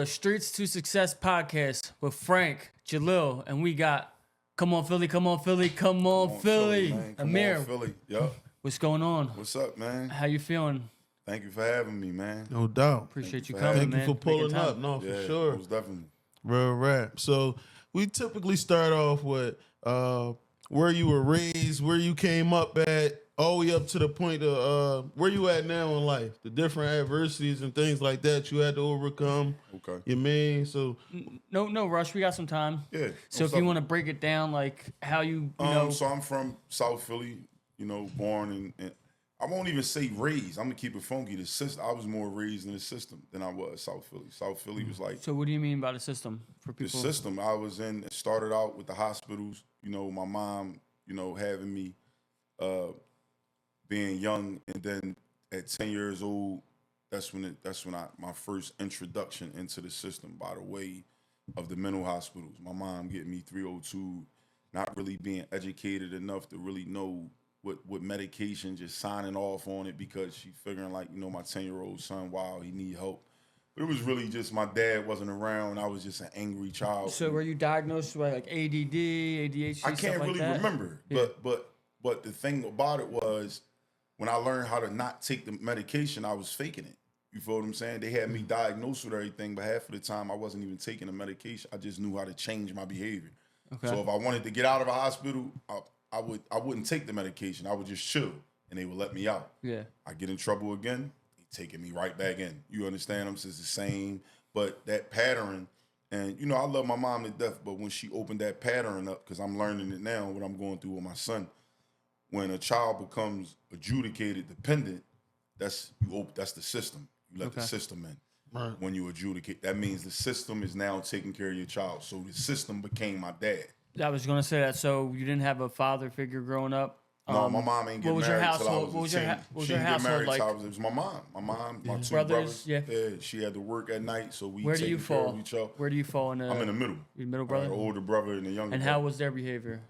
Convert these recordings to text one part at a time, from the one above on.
the Streets to Success podcast with Frank, Jalil, and we got Come On Philly, Come On Philly, Come On Philly. Man. Come Amir, on, Philly. Yup. what's going on? What's up, man? How you feeling? Thank you for having me, man. No doubt. Appreciate you for coming, Thank man. you for pulling Making time. up. No, Yeah, for sure. most definitely. Real rap. So we typically start off with where you were raised, where you came up at, all the way up to the point of where you at now in life, the different adversities and things like that you had to overcome. Okay. You mean? So No rush. We got some time. Yeah. So if you want to break it down, like how you know. So I'm from South Philly, born and I won't even say raised. I'm gonna keep it funky. The system. I was more raised in the system than I was South Philly. South Philly was like So what do you mean by the system for the people? system I was in. It started out with the hospitals. My mom, having me being young, and then at 10 years old, that's when my first introduction into the system by the way of the mental hospitals. My mom getting me 302, not really being educated enough to really know what medication, just signing off on it because she figuring like, my 10-year-old son, wow, he need help. But it was really just my dad wasn't around. I was just an angry child. So were you diagnosed with like ADD, ADHD, I can't stuff like really that? remember, Yeah. but the thing about it was when I learned how to not take the medication, I was faking it. You feel what I'm saying? They had me diagnosed with everything, but half of the time I wasn't even taking the medication. I just knew how to change my behavior. Okay. So if I wanted to get out of a hospital, I wouldn't take the medication. I would just chill, and they would let me out. Yeah. I get in trouble again, they taking me right back in. You understand? I'm just the same, but that pattern. And I love my mom to death, but when she opened that pattern up, because I'm learning it now, what I'm going through with my son. When a child becomes adjudicated dependent, that's the system. You let the system in. Right. When you adjudicate, that means the system is now taking care of your child. So the system became my dad. I was gonna say that. So you didn't have a father figure growing up? No, my mom ain't get what was your married till I household- was what was a your teen. ha- what was She your didn't get household married like? till it was my mom. My two Brothers, brothers. yeah. She had to work at night, so we Where do taking you care of fall? each other. Where do you fall in the? I'm in the middle. Your middle The brother. older brother and the younger And brother. how was their behavior?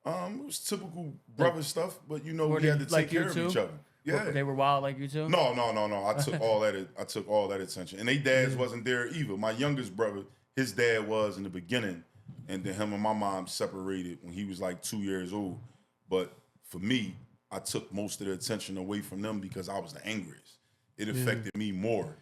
It was typical brother stuff, but Were we they had to take like you care of too? each other. Yeah. They were wild like you too. No. I took all that. I took all that attention, and they dads wasn't there either. My youngest brother, his dad was in the beginning, and then him and my mom separated when he was like 2 years old. But for me, I took most of the attention away from them because I was the angriest. It affected me more.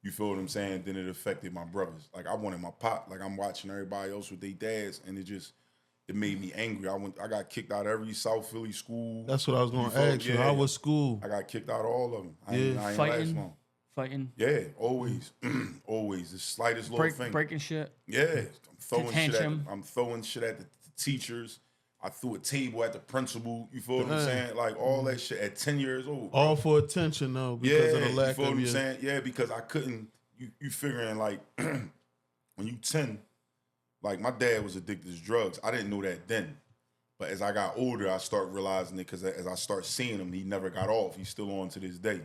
You feel what I'm saying? Than it affected my brothers. Like I wanted my pop. Like I'm watching everybody else with their dads, and it made me angry. I got kicked out of every South Philly school. that's what I was going to ask you. Yeah. How was school? I got kicked out of all of them. I ain't last long. Fighting. Yeah, always, always. The slightest little thing. Breaking shit. Yeah, Tantrum. I'm throwing shit at the teachers. I threw a table at the principal. You feel what I'm saying? Like all that shit at 10 years old. Bro. All for attention though, because of the lack you feel of what I'm your... saying? Yeah, because I couldn't. You figuring like when you 10, like my dad was addicted to drugs. I didn't know that then. But as I got older, I start realizing it because as I start seeing him, he never got off. He's still on to this day.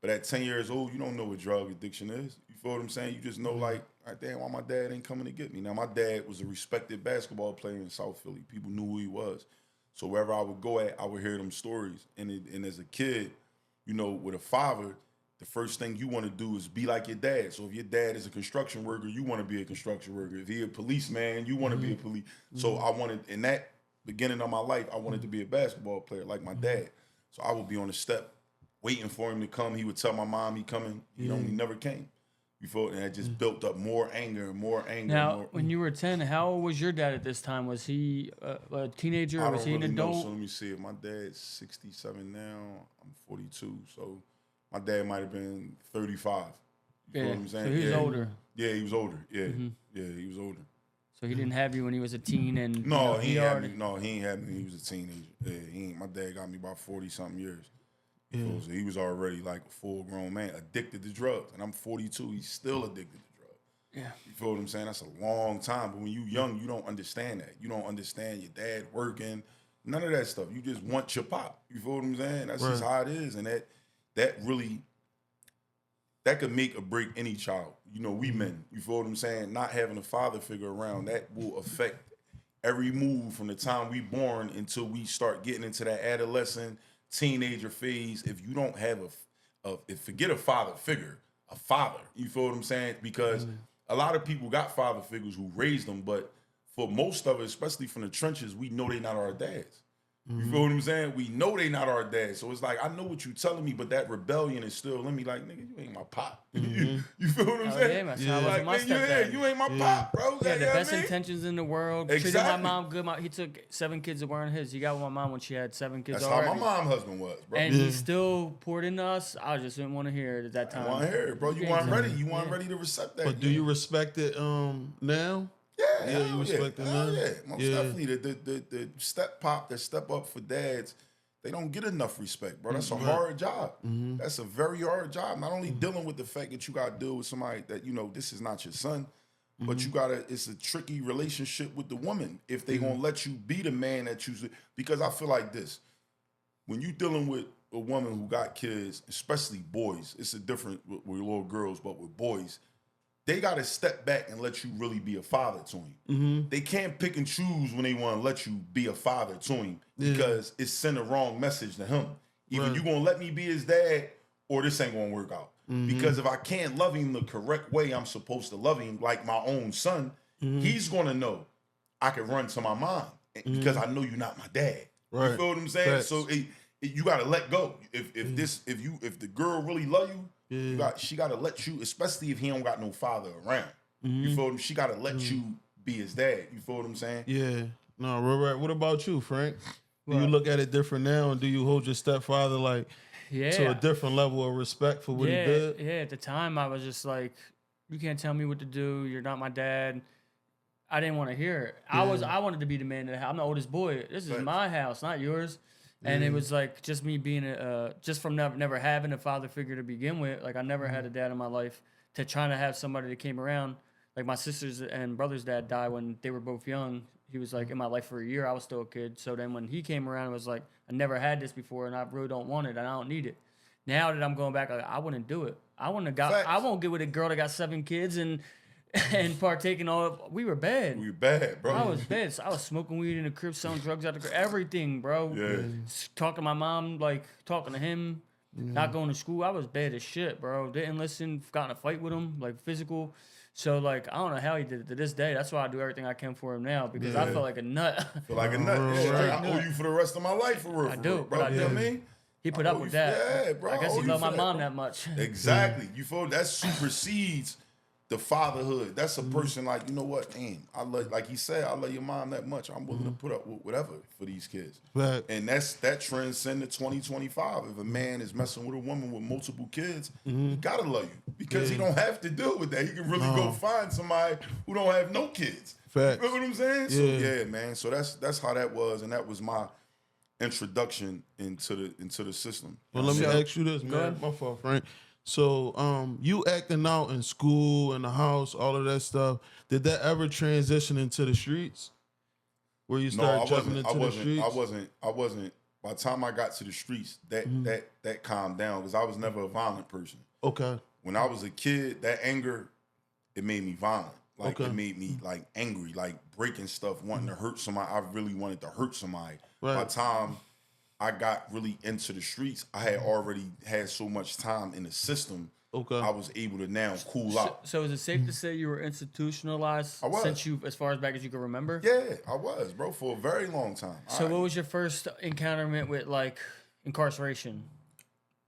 But at 10 years old, you don't know what drug addiction is. You feel what I'm saying? You just know like, damn, why my dad ain't coming to get me? Now, my dad was a respected basketball player in South Philly. People knew who he was. So wherever I would go at, I would hear them stories. And as a kid, with a father, the first thing you want to do is be like your dad. So if your dad is a construction worker, you want to be a construction worker. If he's a policeman, you want to be a police. So I wanted, in that beginning of my life, I wanted to be a basketball player like my dad. So I would be on the step waiting for him to come. He would tell my mom he coming. He never came. You feel? And it just built up more anger and more anger. Now, when you were 10, how old was your dad at this time? Was he a teenager or was he an adult? So let me see. If my dad's 67 now, I'm 42. So my dad might have been 35. You feel what I'm saying? So he was older. Yeah, he was older. Yeah, yeah, he was older. So he didn't have you when he was a teen, and No, he ain't had me. No, he ain't had me when he was a teenager. Yeah, he ain't. My dad got me about 40-something years. So he was already like a full-grown man, addicted to drugs. And I'm 42, he's still addicted to drugs. Yeah. You feel what I'm saying? That's a long time. But when you young, you don't understand that. You don't understand your dad working, none of that stuff. You just want your pop. You feel what I'm saying? That's just how it is. And that really, that could make or break any child. We men, you feel what I'm saying? Not having a father figure around, that will affect every move from the time we born until we start getting into that adolescent, teenager phase. If you don't have forget a father figure, a father, you feel what I'm saying? Because a lot of people got father figures who raised them, but for most of it, especially from the trenches, we know they not our dads. You feel what I'm saying? We know they not our dads. So it's like, I know what you telling me, but that rebellion is still in me. Like, nigga, you ain't my pop. You feel what I'm saying? Yeah, Like, my stepdad. you ain't my pop, bro. He had the You know best what I mean? intentions in the world. Exactly. Treated my mom good. He took 7 kids that weren't his. He got with my mom when she had 7 kids That's already. how my mom husband was, bro. And he still poured into us. I just didn't want to hear it at that time. I want to hear it, bro. You weren't ready. You weren't ready to accept that. But do you respect it now? Yeah, you respect it now? Yeah, most definitely. The step pop, that step up for dads, they don't get enough respect, bro. That's a hard job. That's a very hard job. Not only dealing with the fact that you got to deal with somebody that, you know, this is not your son, but you got to, it's a tricky relationship with the woman if they going to let you be the man that you, because I feel like this, when you dealing with a woman who got kids, especially boys, it's a different with little girls, but with boys, they got to step back and let you really be a father to him. They can't pick and choose when they want to let you be a father to him because it send a wrong message to him. Either you going to let me be his dad or this ain't going to work out. Because if I can't love him the correct way I'm supposed to love him, like my own son, he's going to know I can run to my mom because I know you're not my dad. Right. You feel what I'm saying? Facts. So you got to let go. If the girl really love you, she got to let you, especially if he don't got no father around. You feel me? She got to let you be his dad. You feel what I'm saying? Yeah. No, right. What about you, Frank? Do you look at it different now, and do you hold your stepfather like to a different level of respect for what he did? Yeah, at the time I was just like, you can't tell me what to do. You're not my dad. I didn't want to hear it. I wanted to be the man of the house. I'm the oldest boy. This is my house, not yours. And it was like just me being just from never having a father figure to begin with. Like I never had a dad in my life, to trying to have somebody that came around. Like my sisters and brother's dad died when they were both young. He was like in my life for a year. I was still a kid. So then when he came around, it was like, I never had this before and I really don't want it and I don't need it. Now that I'm going back, like, I wouldn't do it. I won't get with a girl that got 7 kids and partake in all. We were bad. We were bad, bro. I was bad. So I was smoking weed in the crib, selling drugs out the crib, everything, bro. Yeah. Talking to my mom, like talking to him, not going to school. I was bad as shit, bro. Didn't listen. Got in a fight with him, like physical. So like I don't know how he did it to this day. That's why I do everything I can for him now because I feel like a nut. Feel like a nut. I owe you for the rest of my life for real. I do, bro. but You know what I mean? He put up with that. Yeah, bro. I guess he loved my mom that much. Exactly. You feel that supersedes the fatherhood. That's a person like, you know what, damn, I love, like he said, I love your mom that much. I'm willing to put up with whatever for these kids. Right. And that transcended 2025. If a man is messing with a woman with multiple kids, he gotta love you because he don't have to deal with that. He can really go find somebody who don't have no kids. Facts. You know what I'm saying? So yeah, man. So that's how that was, and that was my introduction into the system. Well, let me ask you this, man. My fault, Frank. So, you acting out in school, in the house, all of that stuff. Did that ever transition into the streets? Where you started jumping into the streets? I wasn't. By the time I got to the streets, that calmed down because I was never a violent person. Okay. When I was a kid, that anger, it made me violent. Like it made me like angry, like breaking stuff, wanting to hurt somebody. I really wanted to hurt somebody. Right. By the time I got really into the streets, I had already had so much time in the system. Okay. I was able to now cool out. So is it safe to say you were institutionalized since you, as far as back as you can remember? Yeah, I was, bro, for a very long time. So what was your first encounterment with like incarceration?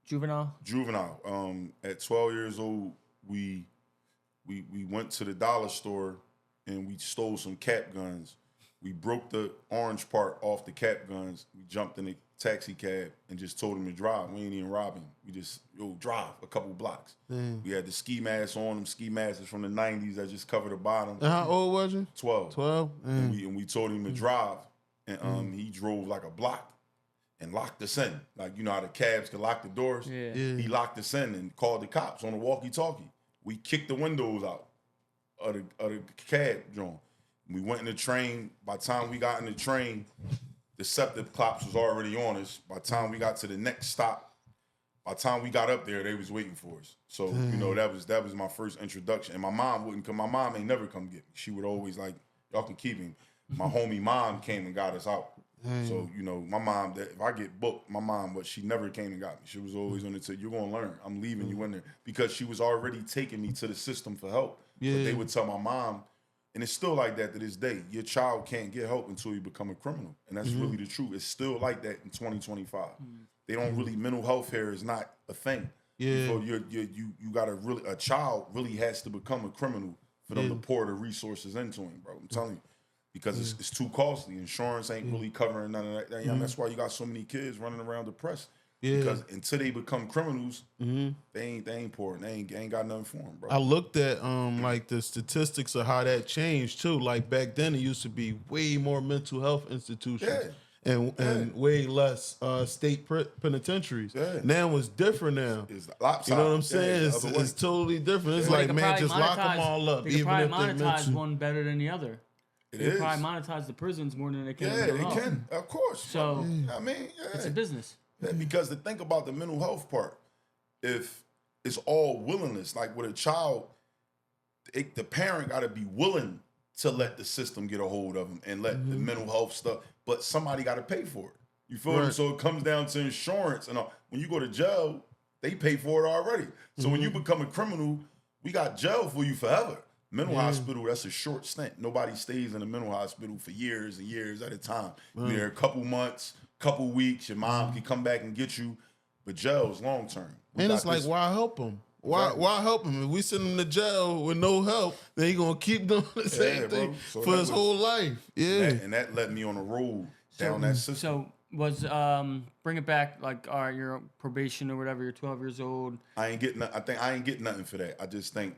Juvenile? Juvenile. At 12 years old, we went to the dollar store and we stole some cap guns. We broke the orange part off the cap guns. We jumped in the taxi cab and just told him to drive. We ain't even rob him. We just, drive a couple blocks. We had the ski masks on. Them ski masks from the 90s that just covered the bottom. And how old was you? 12. 12? And we told him to drive. And he drove like a block and locked us in. Like, you know how the cabs can lock the doors? Yeah. He locked us in and called the cops on the walkie-talkie. We kicked the windows out of the cab, John. We went in the train. By the time we got in the train, the septic cops was already on us. By the time we got to the next stop, by the time we got up there, they was waiting for us. So, that was my first introduction. And my mom wouldn't come. My mom ain't never come get me. She would always like, y'all can keep him. My homie mom came and got us out. So, my mom, if I get booked, my mom, but she never came and got me. She was always on it to, you're going to learn. I'm leaving you in there. Because she was already taking me to the system for help. Yeah. But they would tell my mom, and it's still like that to this day. Your child can't get help until you become a criminal, and that's really the truth. It's still like that in 2025. They don't really, mental health here is not a thing. Yeah. So you gotta really, a child really has to become a criminal for them to pour the resources into him, bro. I'm telling you. Because it's too costly. Insurance ain't really covering none of that. That's why you got so many kids running around depressed. Yeah. Because until they become criminals, they ain't poor. They ain't got nothing for them, bro. I looked at like the statistics of how that changed too. Like back then, it used to be way more mental health institutions and way less state penitentiaries. Yeah. Now it's different now. It's lopsided. You know what I'm saying? Yeah, It's totally different. It's Well, like, they could man, probably just lock them all up. They could Even probably if they monetize mental. one better than the other. It They is. could probably monetize the prisons more than they can. Yeah, they can. Of course. So I mean, it's a business. Yeah, because to think about the mental health part, if it's all willingness, like with a child, the parent got to be willing to let the system get a hold of them and let the mental health stuff, but somebody got to pay for it. You feel me? So it comes down to insurance and all. When you go to jail, they pay for it already. So when you become a criminal, we got jail for you forever. Mental hospital, that's a short stint. Nobody stays in a mental hospital for years and years at a time. You're there a couple months, couple weeks, your mom can come back and get you, but jail is long term. And it's like, why help them? Why help him? If we send him to jail with no help, then he gonna keep doing the same thing for his whole life. Yeah, and that led me on a road down that system. So was bring it back, like, all right, you're on probation or whatever, you're 12 years old. I ain't getting nothing for that. I just think,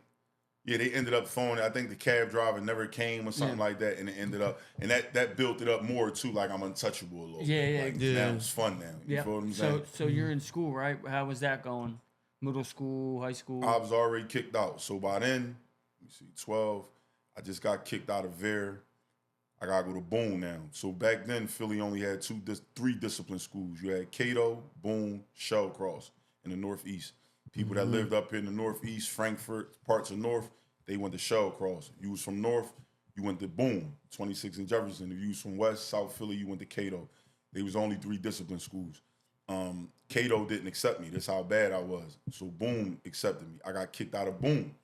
they ended up phoning. I think the cab driver never came or something like that, and it ended up, and that built it up more too. Like I'm untouchable a little. Yeah. Now it's fun now. You feel what I'm saying? So you're in school, right? How was that going? Middle school, high school? I was already kicked out. So by then, let me see, 12. I just got kicked out of Ver. I gotta go to Boone now. So back then, Philly only had three discipline schools. You had Cato, Boone, Shellcross in the Northeast. People that lived up in the Northeast, Frankfurt, parts of North, they went to Shellcross. You was from North, you went to Boone, 26 and Jefferson. If you was from West, South Philly, you went to Cato. They was only three discipline schools. Cato didn't accept me. That's how bad I was. So Boone accepted me. I got kicked out of Boone.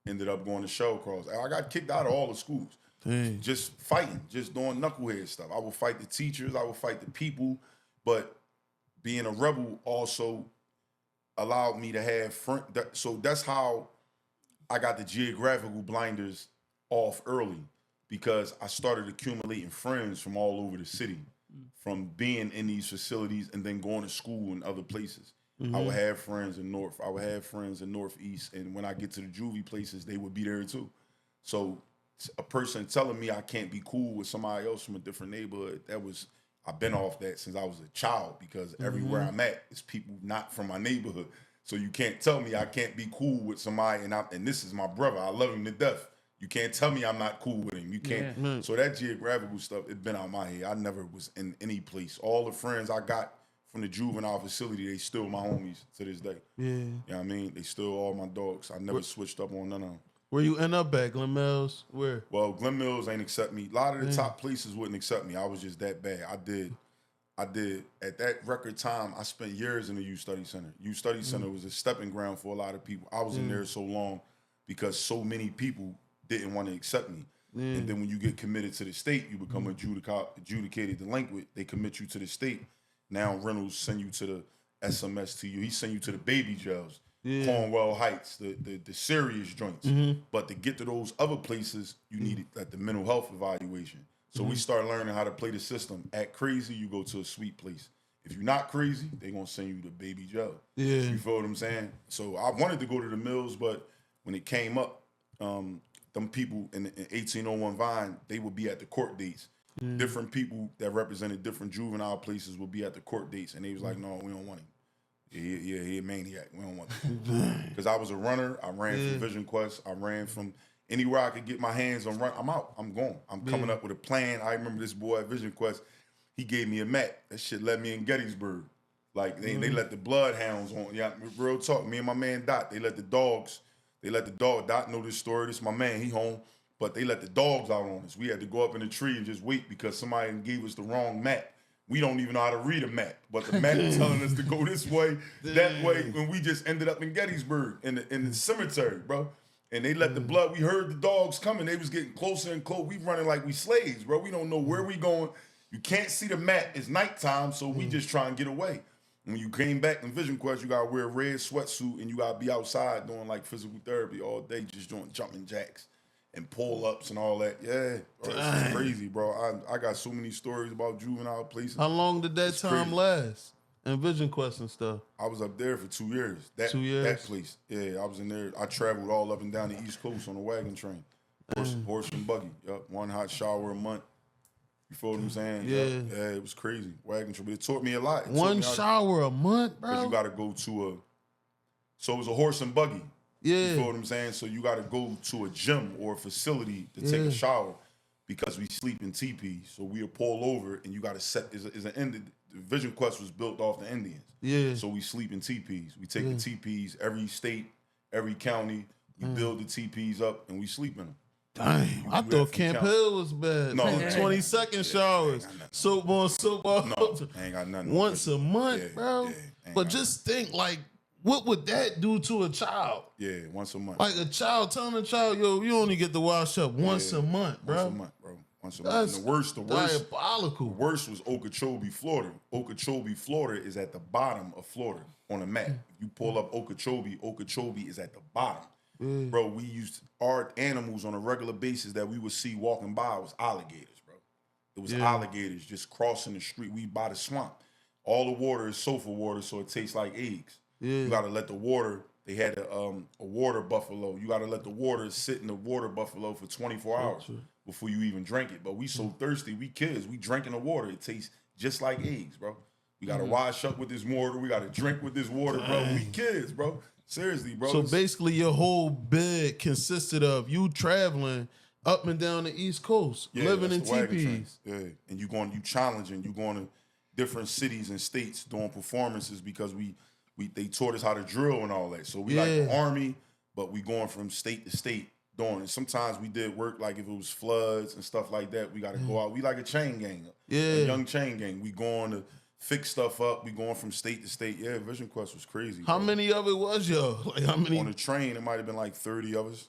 Ended up going to Shellcross. I got kicked out of all the schools. Dang. Just fighting, just doing knucklehead stuff. I would fight the teachers, I would fight the people, but being a rebel also allowed me to have so that's how I got the geographical blinders off early, because I started accumulating friends from all over the city, from being in these facilities and then going to school in other places. I would have friends in North, I would have friends in Northeast, and when I get to the juvie places, they would be there too. So a person telling me I can't be cool with somebody else from a different neighborhood, I've been off that since I was a child, because everywhere I'm at is people not from my neighborhood. So you can't tell me I can't be cool with somebody, and this is my brother. I love him to death. You can't tell me I'm not cool with him. You can't. Yeah. So that geographical stuff, it's been out my head. I never was in any place. All the friends I got from the juvenile facility, they still my homies to this day. yeah. You know what I mean? They still all my dogs. I never switched up on none of them. Where you end up at, Glen Mills? Where? Well, Glen Mills ain't accept me. A lot of the top places wouldn't accept me. I was just that bad. I did at that record time. I spent years in the Youth Study Center. Youth Study Center was a stepping ground for a lot of people. I was in there so long because so many people didn't want to accept me. And then when you get committed to the state, you become adjudicated delinquent. They commit you to the state. Now Reynolds send you to the SMSTU. He send you to the baby jails, Cornwall Heights, the serious joints. But to get to those other places, you need the mental health evaluation. So we start learning how to play the system. Act crazy, you go to a sweet place. If you're not crazy, they're going to send you to baby jail. Yeah. You feel what I'm saying? So I wanted to go to the Mills, but when it came up, them people in 1801 Vine, they would be at the court dates. Different people that represented different juvenile places would be at the court dates, and they was like, no, we don't want him. He a maniac. We don't want him. Because I was a runner. I ran from Vision Quest. I ran from anywhere I could get my hands on run. I'm out. I'm going. I'm coming up with a plan. I remember this boy at Vision Quest, he gave me a mat. That shit led me in Gettysburg. Like, they let the bloodhounds on. Yeah, real talk. Me and my man Dot, they let the dog, Dot know this story. This is my man, he home. But they let the dogs out on us. We had to go up in the tree and just wait because somebody gave us the wrong map. We don't even know how to read a map, but the map is telling us to go this way, that way, and we just ended up in Gettysburg in the cemetery, bro. And they let the blood, we heard the dogs coming. They was getting closer and closer. We running like we slaves, bro. We don't know where we going. You can't see the map. It's nighttime, so we just try and get away. When you came back in Vision Quest, you got to wear a red sweatsuit and you got to be outside doing like physical therapy all day, just doing jumping jacks and pull-ups and all that. Yeah, bro, it's crazy, bro. I got so many stories about juvenile places. How long did that time last? And Vision Quest and stuff. I was up there for 2 years. 2 years? That place. Yeah, I was in there. I traveled all up and down the East Coast on a wagon train. Horse and buggy. Yep. One hot shower a month. You feel what I'm saying? Yeah. Yeah, it was crazy. Wagon train. But it taught me a lot. One shower a month, bro? Because you got to go to so it was a horse and buggy. Yeah. You feel what I'm saying? So you got to go to a gym or a facility to take a shower because we sleep in teepees. So we'll pull over and you got to set, the Vision Quest was built off the Indians. Yeah. So we sleep in teepees. We take the teepees, every state, every county, we build the teepees up and we sleep in them. Dang, I thought Camp Hill was bad. No, 20-second showers. Soap on, soap off. No, ain't got nothing. Once a month, bro. But just think, like, what would that do to a child? Yeah, once a month. Like a child telling a child, yo, you only get to wash up once a month, bro. Once a month, bro. Once a month. And the worst, diabolical. The worst was Okeechobee, Florida. Okeechobee, Florida is at the bottom of Florida on a map. If you pull up Okeechobee, Okeechobee is at the bottom. Bro, we used our animals on a regular basis that we would see walking by was alligators, bro. It was alligators just crossing the street. We by the swamp. All the water is sulfur water, so it tastes like eggs. You got to let the water, they had a water buffalo. You got to let the water sit in the water buffalo for 24 hours before you even drink it. But we so thirsty, we kids, we drinking the water. It tastes just like eggs, bro. We got to wash up with this water. We got to drink with this water, bro. We kids, bro. Seriously, bro. So basically your whole bid consisted of you traveling up and down the East Coast, living in teepees. Yeah, and you challenging, you going to different cities and states doing performances because they taught us how to drill and all that. So we like the Army, but we going from state to state doing it. Sometimes we did work like if it was floods and stuff like that, we got to go out. We like a chain gang, a young chain gang. We going to fix stuff up. We going from state to state. Yeah, Vision Quest was crazy. How many of it was y'all? Like how many? On the train, it might have been like 30 of us.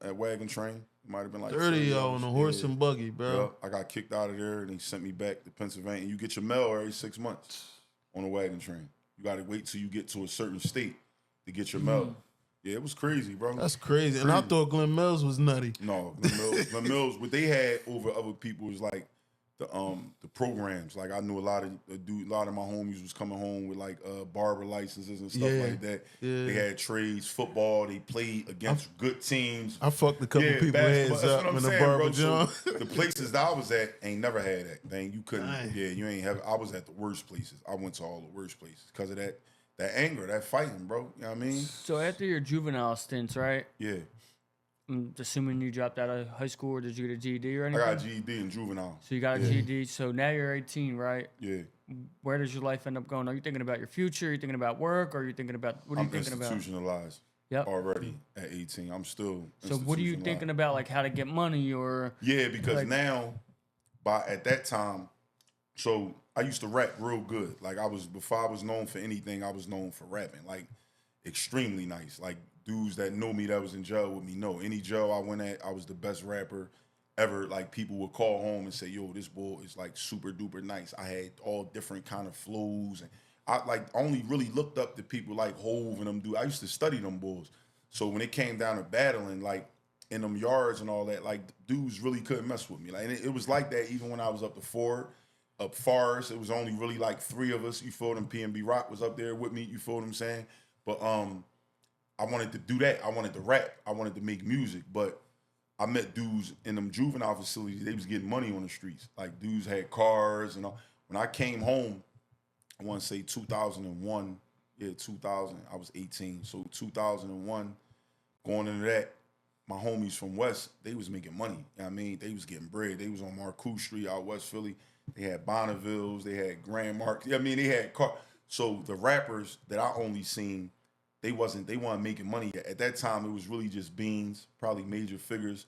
At wagon train, it might have been like 30 y'all on a horse and buggy, bro. Yeah, I got kicked out of there and they sent me back to Pennsylvania. And you get your mail every 6 months on a wagon train. You got to wait till you get to a certain state to get your mail. Yeah, it was crazy, bro. That's crazy. And I thought Glenn Mills was nutty. No, Glenn Mills, what they had over other people was like the programs. Like I knew a lot of my homies was coming home with like barber licenses and stuff like that. Yeah. They had trades, football. They played against good teams. I fucked a couple people heads up in the barber joint. So the places that I was at ain't never had that thing. You couldn't. Dang. Yeah, you ain't have. I was at the worst places. I went to all the worst places because of that anger, that fighting, bro. You know what I mean? So after your juvenile stints, right? Yeah. I'm assuming you dropped out of high school, or did you get a GED or anything? I got a GED in juvenile. So you got a GED. So now you're 18, right? Yeah. Where does your life end up going? Are you thinking about your future? Are you thinking about work? Or are you thinking about what are you thinking about? I'm institutionalized. Yep. Already at 18. I'm still So what are you thinking about, like how to get money or? Yeah, because now, at that time, so I used to rap real good. Like before I was known for anything, I was known for rapping. Like extremely nice. Like dudes that know me that was in jail with me know. Any jail I went at, I was the best rapper ever. Like people would call home and say, yo, this boy is like super duper nice. I had all different kind of flows. And I like only really looked up to people like Hove and them dudes. I used to study them bulls. So when it came down to battling, like in them yards and all that, like dudes really couldn't mess with me. Like and it was like that even when I was up Forest, it was only really like 3 of us. You feel them? PNB Rock was up there with me. You feel what I'm saying? But I wanted to do that. I wanted to rap. I wanted to make music. But I met dudes in them juvenile facilities. They was getting money on the streets. Like dudes had cars and all. When I came home, I want to say 2001. Yeah, 2000. I was 18. So 2001, going into that, my homies from West, they was making money. You know what I mean? They was getting bread. They was on Marcoux Street out West Philly. They had Bonnevilles. They had Grand Mark. I mean, they had car. So the rappers that I only seen, they weren't making money. At that time, it was really just Beans, probably major figures.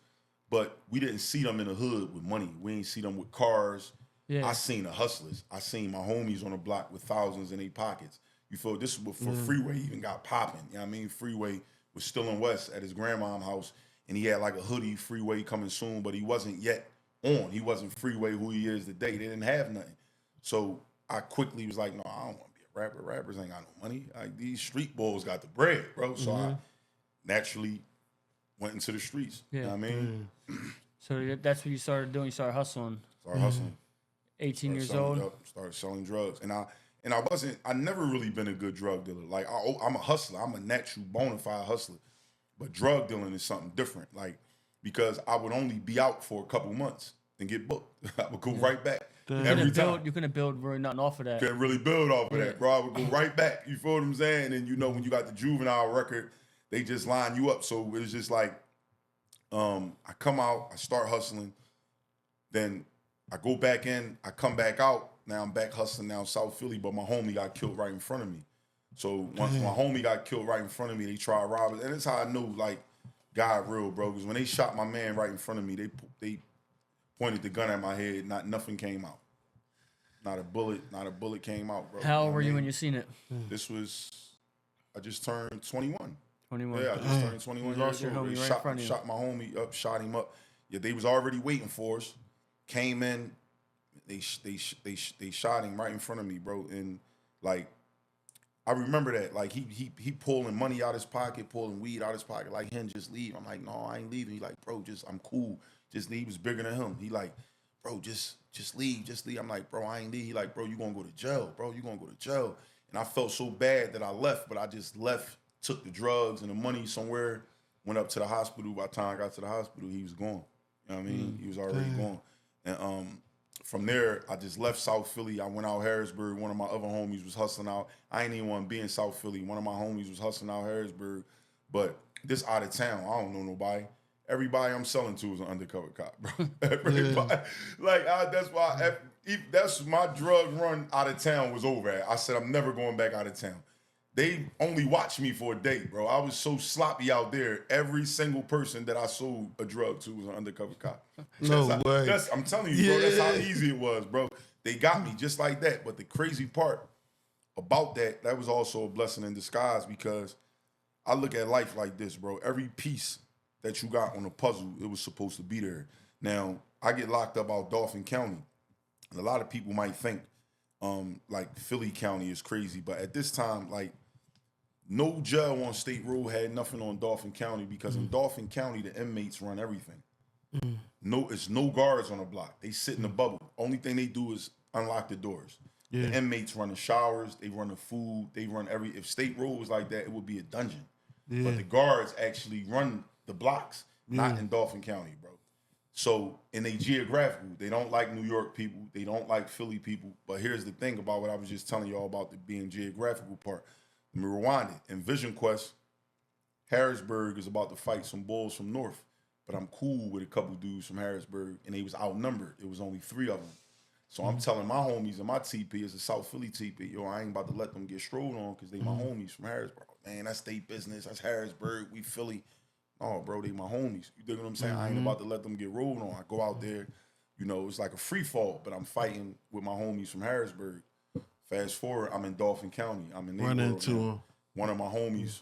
But we didn't see them in the hood with money. We ain't see them with cars. Yeah. I seen the hustlers. I seen my homies on the block with thousands in their pockets. You feel this was before Freeway even got popping. You know what I mean? Freeway was still in West at his grandma's house, and he had like a hoodie, Freeway coming soon, but he wasn't yet on. He wasn't Freeway who he is today. They didn't have nothing. So I quickly was like, no, I don't want to be a rapper. Rappers ain't got no money. Like, these street boys got the bread, bro. So I naturally went into the streets. Yeah. You know what I mean? So that's what you started doing. You started hustling. Started hustling. 18 years old. Started selling drugs. And I never really been a good drug dealer. Like, I'm a hustler. I'm a natural bona fide hustler. But drug dealing is something different. Like, because I would only be out for a couple months and get booked. I would go right back. Every time. You couldn't build really nothing off of that. Couldn't really build off of that, bro. I would go right back. You feel what I'm saying? And you know, when you got the juvenile record, they just line you up. So it was just like, I come out, I start hustling, then I go back in, I come back out. Now I'm back hustling now in South Philly, but my homie got killed right in front of me. So once my homie got killed right in front of me, they tried to rob it. And that's how I knew, like, God real, bro. Because when they shot my man right in front of me, they pointed the gun at my head. Nothing came out. Not a bullet came out, bro. How old were you when you seen it? This was, I just turned 21. 21. Yeah, I just turned 21 You lost years your old. homie They right in front of you. Shot my homie up, shot him up. Yeah, they was already waiting for us. Came in, they shot him right in front of me, bro. And like, I remember that. Like, he pulling money out his pocket, pulling weed out his pocket. Like, him, just leave. I'm like, no, I ain't leaving. He like, bro, I'm cool. Just leave. He was bigger than him. He like, bro, just leave. I'm like, bro, I ain't leave. He like, bro, you gonna go to jail, bro. You gonna go to jail. And I felt so bad that I left, but I just left, took the drugs and the money somewhere, went up to the hospital. By the time I got to the hospital, he was gone. You know what I mean? He was already gone. And from there, I just left South Philly. I went out Harrisburg. One of my other homies was hustling out. I ain't even want to be in South Philly. One of my homies was hustling out Harrisburg. But this out of town, I don't know nobody. Everybody I'm selling to is an undercover cop, bro. Everybody. Like, that's why, that's my drug run out of town was over at. I said, I'm never going back out of town. They only watched me for a day, bro. I was so sloppy out there. Every single person that I sold a drug to was an undercover cop. No way. I'm telling you, bro, that's how easy it was, bro. They got me just like that. But the crazy part about that was also a blessing in disguise, because I look at life like this, bro. Every piece that you got on the puzzle, it was supposed to be there. Now, I get locked up out Dauphin County. And a lot of people might think, like, Philly County is crazy. But at this time, like, no jail on State Road had nothing on Dauphin County, because in Dauphin County, the inmates run everything. It's no guards on the block. They sit in the bubble. Only thing they do is unlock the doors. The inmates run the showers. They run the food. They run if State Road was like that, it would be a dungeon. But the guards actually run the blocks, not in Dauphin County, bro. So, and they geographical. They don't like New York people. They don't like Philly people. But here's the thing about what I was just telling y'all about the being geographical part. Let me rewind it. In Vision Quest, Harrisburg is about to fight some bulls from North. But I'm cool with a couple dudes from Harrisburg, and they was outnumbered. It was only 3 of them. So I'm telling my homies in my TP, it's a South Philly TP, yo, I ain't about to let them get strolled on, because they my homies from Harrisburg. Man, that's state business. That's Harrisburg. We Philly. Oh, bro, they my homies. You dig what I'm saying? I ain't about to let them get rolled on. I go out there, you know, it's like a free fall, but I'm fighting with my homies from Harrisburg. Fast forward, I'm in Dauphin County. I'm in Run into him. One of my homies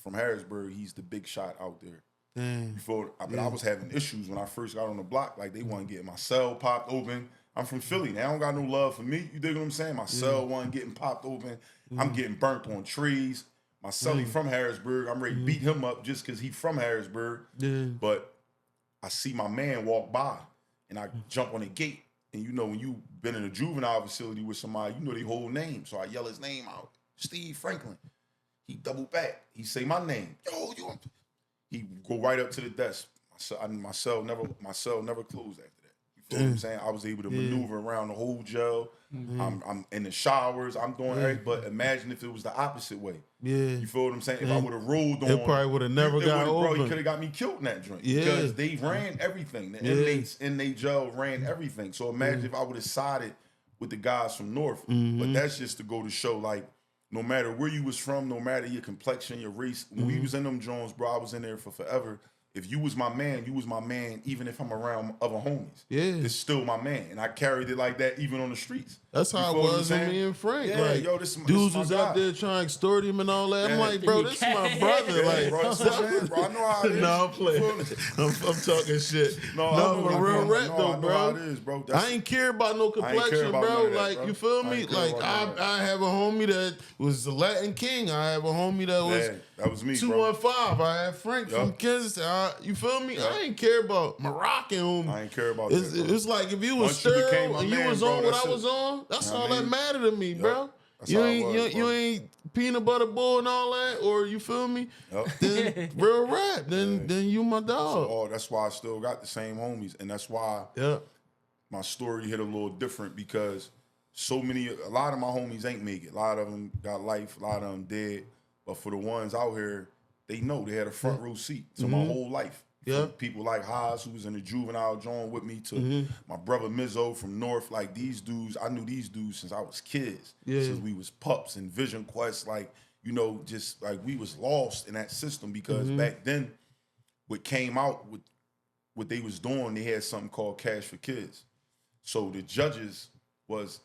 from Harrisburg, he's the big shot out there. Dang. But I was having issues when I first got on the block. Like, they wasn't getting my cell popped open. I'm from Philly. They don't got no love for me. You dig what I'm saying? My cell wasn't getting popped open. I'm getting burnt on trees. My celly from Harrisburg, I'm ready to beat him up just because he from Harrisburg. But I see my man walk by, and I jump on the gate. And you know, when you been in a juvenile facility with somebody, you know their whole name. So I yell his name out, Steve Franklin. He double back. He say my name. Yo, you. He go right up to the desk. My cell never closed after that. You feel what I'm saying? I was able to maneuver around the whole jail. I'm in the showers. I'm doing everything. But imagine if it was the opposite way. You feel what I'm saying? If I would have rolled on, it probably would have never got open. Bro, he could have got me killed in that joint. Because they ran everything. The inmates in their jail ran everything. So imagine if I would have sided with the guys from North. But that's just to go to show, like, no matter where you was from, no matter your complexion, your race, when we was in them Jones, bro, I was in there for forever. If you was my man, you was my man, even if I'm around other homies. It's still my man. And I carried it like that even on the streets. That's how it was with me and Frank. Yeah, like, yo, this dudes my was guy. out there trying to extort him and all that. I'm like, bro, this is my brother. Yeah, like, bro, that's what I'm saying, bro. I know how it is. No, I'm playing. I'm talking shit. No, for real rap though, bro. How it is, bro. I ain't care about no complexion, bro. Like, bro. You feel me? Like, I have a homie that was the Latin King. I have a homie that was that was me, 215. I had Frank from Kansas. You feel me? I ain't care about Moroccan homie. I ain't care about that. It's like if you was sterile and you was on what I was on, that's all that mattered to me, bro. You ain't peanut butter boy and all that, or you feel me? Then real rap. Then you my dog. So, that's why I still got the same homies, and that's why my story hit a little different because a lot of my homies ain't make it. A lot of them got life. A lot of them dead. But for the ones out here, they know they had a front row seat to my whole life. Yeah, people like Haas, who was in the juvenile joint with me, to my brother Mizzo from North. Like these dudes, I knew these dudes since I was kids. Since we was pups and Vision Quest. Like, you know, just like we was lost in that system because back then, what came out with what they was doing, they had something called Cash for Kids. So the judges was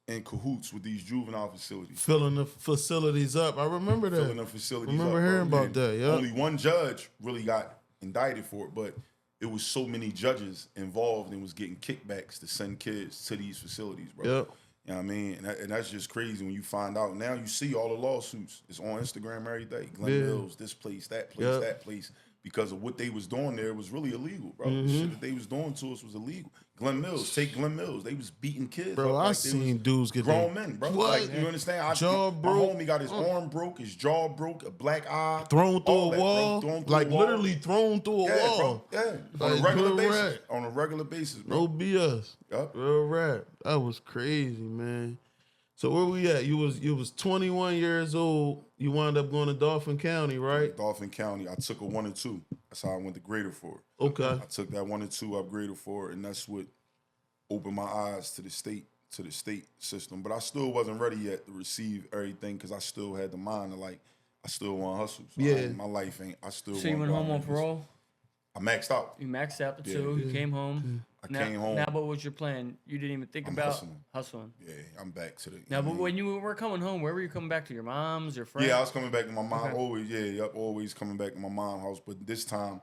in cahoots with these juvenile facilities. Filling the facilities up. I remember that. Filling the facilities up. I remember hearing about that, yeah. Only one judge really got indicted for it, but it was so many judges involved and was getting kickbacks to send kids to these facilities, bro. Yep. You know what I mean? And that's just crazy when you find out. Now you see all the lawsuits. It's on Instagram every day. Glen Mills, this place, that place, that place. Because of what they was doing there was really illegal, bro. The shit that they was doing to us was illegal. Glen Mills, take Glen Mills. They was beating kids. Bro, I seen dudes get grown men, bro. What? Like, you understand? Jaw broke. My homie got his arm broke, his jaw broke, a black eye. Thrown through a wall. Like literally thrown through a wall. Bro. Yeah. Like, on a regular basis. On a regular basis, bro. No BS. Yep. Real rap. That was crazy, man. So where we at? You was 21 years old. You wound up going to Dauphin County, right? Dauphin County. I took a 1 and 2. That's how I went to Greater for it. Okay. I took that 1 and 2 up Greater for it, and that's what opened my eyes to the state system. But I still wasn't ready yet to receive everything because I still had the mind of like I still want to hustle. So my life ain't. I still. So you went home on parole? I maxed out. You maxed out the 2. You came home. I came home. Now, what was your plan? You didn't even think about hustling. Yeah, I'm back to the. Now, but when you were coming home, where were you coming back to? Your mom's, your friends? Yeah, I was coming back to my mom. Okay. Always coming back to my mom's house. But this time,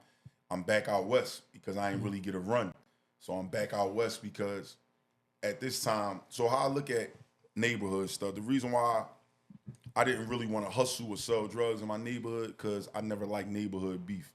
I'm back out west because I ain't really get a run. So I'm back out west because at this time, so how I look at neighborhood stuff, the reason why I didn't really want to hustle or sell drugs in my neighborhood because I never liked neighborhood beef.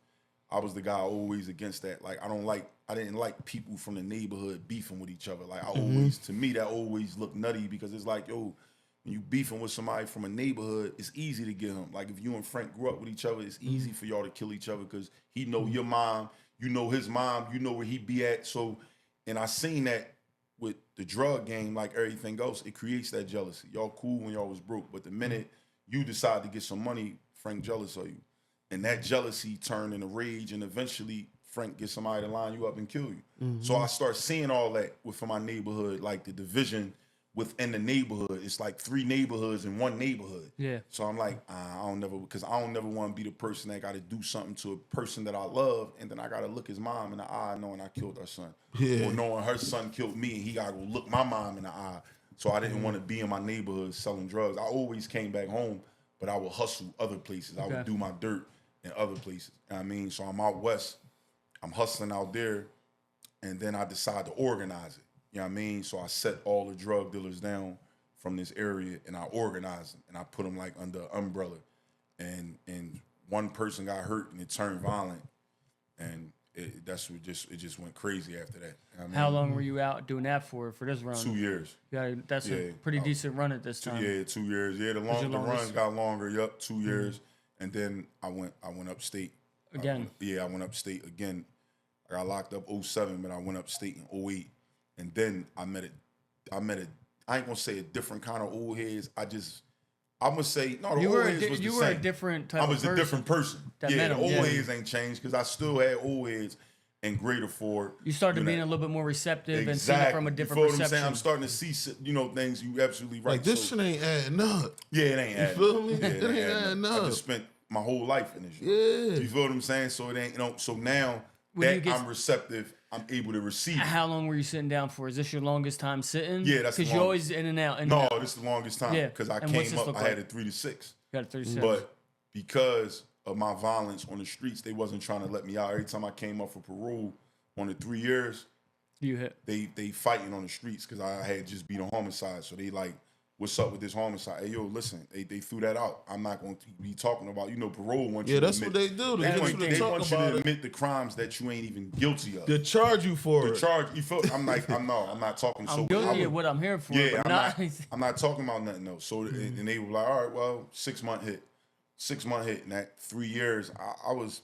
I was the guy always against that. Like I didn't like people from the neighborhood beefing with each other. Like to me, that always looked nutty because it's like, yo, when you beefing with somebody from a neighborhood, it's easy to get him. Like if you and Frank grew up with each other, it's easy for y'all to kill each other because he know your mom, you know his mom, you know where he be at. So, and I seen that with the drug game, like everything else, it creates that jealousy. Y'all cool when y'all was broke, but the minute you decide to get some money, Frank jealous of you. And that jealousy turned into rage, and eventually Frank gets somebody to line you up and kill you. So I start seeing all that within my neighborhood, like the division within the neighborhood. It's like 3 neighborhoods in one neighborhood. Yeah. So I'm like, I don't never want to be the person that got to do something to a person that I love, and then I got to look his mom in the eye knowing I killed her son. Or knowing her son killed me, and he got to go look my mom in the eye. So I didn't want to be in my neighborhood selling drugs. I always came back home, but I would hustle other places. I would do my dirt in other places. You know what I mean? So I'm out west. I'm hustling out there, and then I decide to organize it. You know what I mean? So I set all the drug dealers down from this area, and I organized them, and I put them like under an umbrella. And one person got hurt, and it turned violent, and it just went crazy after that. You know what I mean? How long were you out doing that for this run? 2 years. Yeah, that's a pretty decent run at this time. 2 years. Yeah, the runs got longer. Yup, 2 years. And then I went upstate. Again? I went upstate again. I got locked up 07, but I went upstate in 08. And then I met I ain't gonna say a different kind of old heads. I'm gonna say, no, the old heads was the same. You were a different type of person. I was a different person. The old heads ain't changed because I still had old heads in Greater Ford. You started being a little bit more receptive and seeing it from a different perception. What I'm saying? I'm starting to see, things. You absolutely right. Like this shit ain't adding up. Yeah, it ain't adding up. You feel me? It ain't adding up. I just spent my whole life in this. Yeah. You feel what I'm saying? So it ain't, so now that I'm receptive, I'm able to receive it. How long were you sitting down for? Is this your longest time sitting? Yeah, that's because you're always in and out. No, this is the longest time. Yeah. Because I And what's came this up, look I had like? a 3 to 6. Got a 36. But because of my violence on the streets, they wasn't trying to let me out. Every time I came up for parole on the 3 years, you hit. they fighting on the streets because I had just beat a homicide. So they like, what's up with this homicide? Hey, yo, listen, they threw that out. I'm not going to be talking about, parole wants you to that's admit. what they do. They want you to talk want you about to it. admit the crimes that you ain't even guilty of. They charge you for it. You feel? I'm not talking. I'm guilty of what I'm here for. Yeah, but I'm not talking about nothing else. So and they were like, all right, well, 6-month hit. 6-month hit. And that 3 years,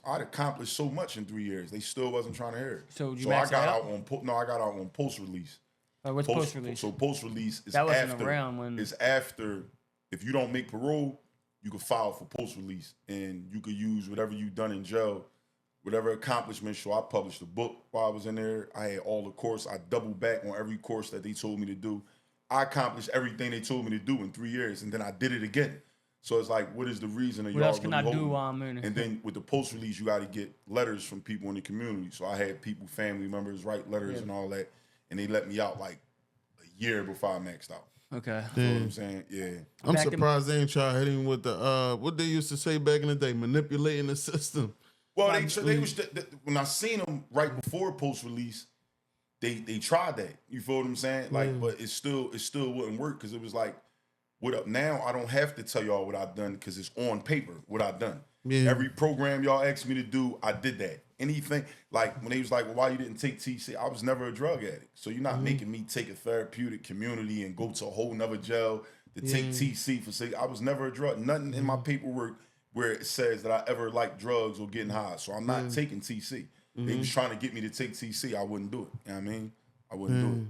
I'd accomplished so much in 3 years. They still wasn't trying to hear it. So I got out on post release. What's post release? So post release is that wasn't after. Around when it's after. If you don't make parole, you can file for post release, and you could use whatever you've done in jail, whatever accomplishments. So I published a book while I was in there. I had all the course. I doubled back on every course that they told me to do. I accomplished everything they told me to do in 3 years, and then I did it again. So it's like, what is the reason of what y'all else can really I do holding? while I'm in it? And then with the post release, you got to get letters from people in the community. So I had people, family members, write letters and all that, and they let me out like a year before I maxed out. Okay. You know what I'm saying? Yeah. I'm surprised they ain't try hitting with the what they used to say back in the day, manipulating the system. Well, they was when I seen them right before post release, they tried that. You feel what I'm saying? Like, but it still wouldn't work because it was like, what up now? I don't have to tell y'all what I've done because it's on paper what I've done. Yeah. Every program y'all asked me to do, I did that. Anything like when they was like, well, why you didn't take TC? I was never a drug addict. So you're not making me take a therapeutic community and go to a whole nother jail to take TC for say I was never a drug. Nothing in my paperwork where it says that I ever liked drugs or getting high. So I'm not taking TC. They was trying to get me to take TC. I wouldn't do it. You know what I mean? I wouldn't do it.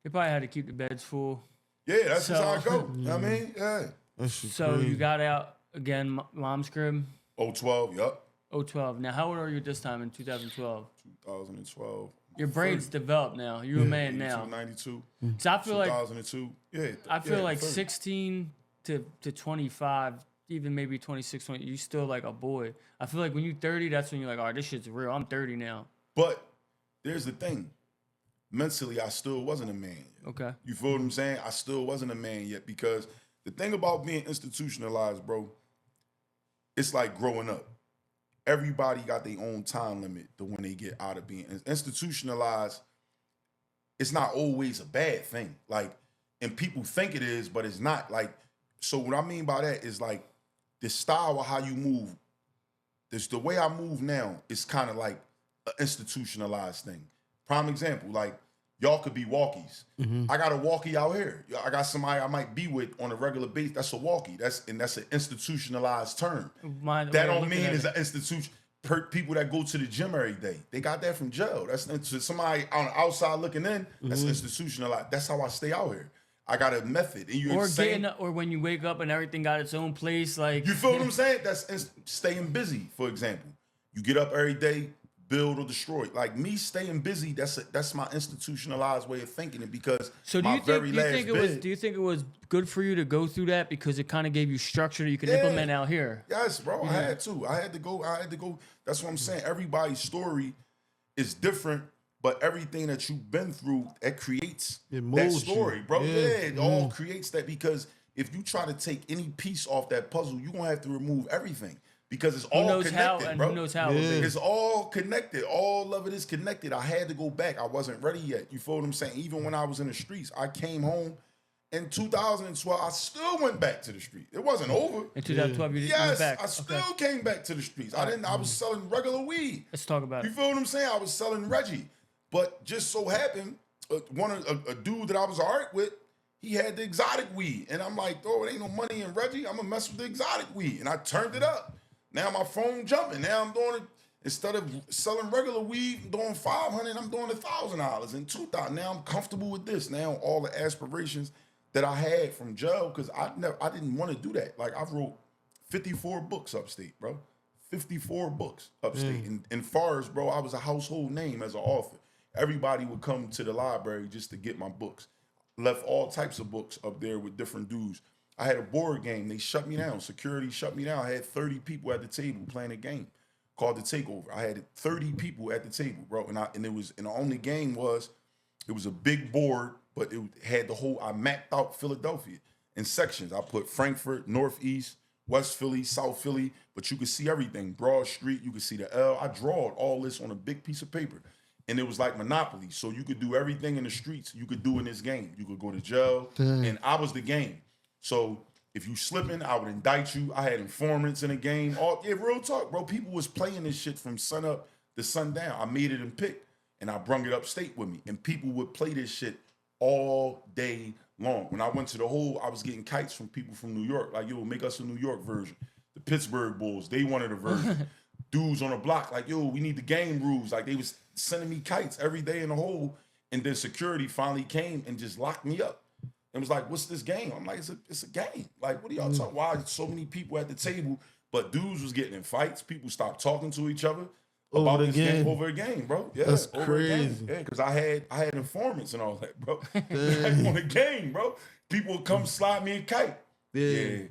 They probably had to keep the beds full. Yeah, that's just how I go. You know what I mean? Yeah. So crazy. you got out again, mom's crib. 012, yup. 012. Now, how old are you at this time in 2012? 2012. Your brain's developed now. You're a man now. 92. So I feel like 2002. Yeah. I feel like 30. 16 to 25, even maybe 26, 20, you still like a boy. I feel like when you're 30, that's when you're like, all right, this shit's real. I'm 30 now. But there's the thing. Mentally, I still wasn't a man yet. Okay. You feel what I'm saying? I still wasn't a man yet because the thing about being institutionalized, bro, it's like growing up. Everybody got their own time limit to when they get out of being institutionalized. It's not always a bad thing. Like, and people think it is, but it's not. Like, so what I mean by that is like the style of how you move. The way I move now is kind of like an institutionalized thing. Prime example, like y'all could be walkies. I got a walkie out here. I got somebody I might be with on a regular basis. That's a walkie. That's an institutionalized term. That don't mean it's an institution. People that go to the gym every day, they got that from jail. That's somebody on the outside looking in. That's institutionalized. That's how I stay out here. I got a method. And or when you wake up and everything got its own place, like you feel what I'm saying? That's staying busy. For example, you get up every day. Build or destroy. Like me staying busy, that's my institutionalized way of thinking it because so do you think it was good for you to go through that because it kind of gave you structure that you could implement out here? Yes, bro. I had to go. That's what I'm saying. Everybody's story is different, but everything that you've been through, it creates that story, bro. Yeah, it all creates that because if you try to take any piece off that puzzle, you're gonna have to remove everything. Because it's all connected, bro. Who knows how? It's all connected. All of it is connected. I had to go back. I wasn't ready yet. You feel what I'm saying? Even when I was in the streets, I came home in 2012. I still went back to the street. It wasn't over. In 2012, you went back. I still came back to the streets. I was selling regular weed. Let's talk about it. You feel what I'm saying? I was selling Reggie, but just so happened, a dude that I was all right with, he had the exotic weed, and I'm like, oh, it ain't no money in Reggie. I'm gonna mess with the exotic weed, and I turned it up. Now my phone jumping. Now I'm doing it instead of selling regular weed, I'm doing $500. I'm doing $1,000 and $2,000. Now I'm comfortable with this. Now all the aspirations that I had from jail, because I didn't want to do that. Like I wrote 54 books upstate, bro. 54 books upstate. In Forest, bro, I was a household name as an author. Everybody would come to the library just to get my books. Left all types of books up there with different dudes. I had a board game. They shut me down. Security shut me down. I had 30 people at the table playing a game. called The Takeover. I had 30 people at the table, bro. And the only game was, it was a big board, but it had I mapped out Philadelphia in sections. I put Frankfurt, Northeast, West Philly, South Philly, but you could see everything. Broad Street, you could see the L. I drawed all this on a big piece of paper. And it was like Monopoly. So you could do everything in the streets you could do in this game. You could go to jail, and I was the game. So if you slipping, I would indict you. I had informants in the game. Real talk, bro. People was playing this shit from sun up to sundown. I made it in Pick, and I brung it upstate with me. And people would play this shit all day long. When I went to the hole, I was getting kites from people from New York. Like, yo, make us a New York version. The Pittsburgh Bulls, they wanted a version. Dudes on the block, like, yo, we need the game rules. Like, they was sending me kites every day in the hole. And then security finally came and just locked me up. And was like, what's this game? I'm like, it's a game. Like, what are y'all talking? Why so many people at the table? But dudes was getting in fights. People stopped talking to each other about this game over a game, bro. Yeah, that's over crazy. A game. Yeah, because I had informants and all that, bro. Like, on a game, bro. People would come slide me a kite. Yeah.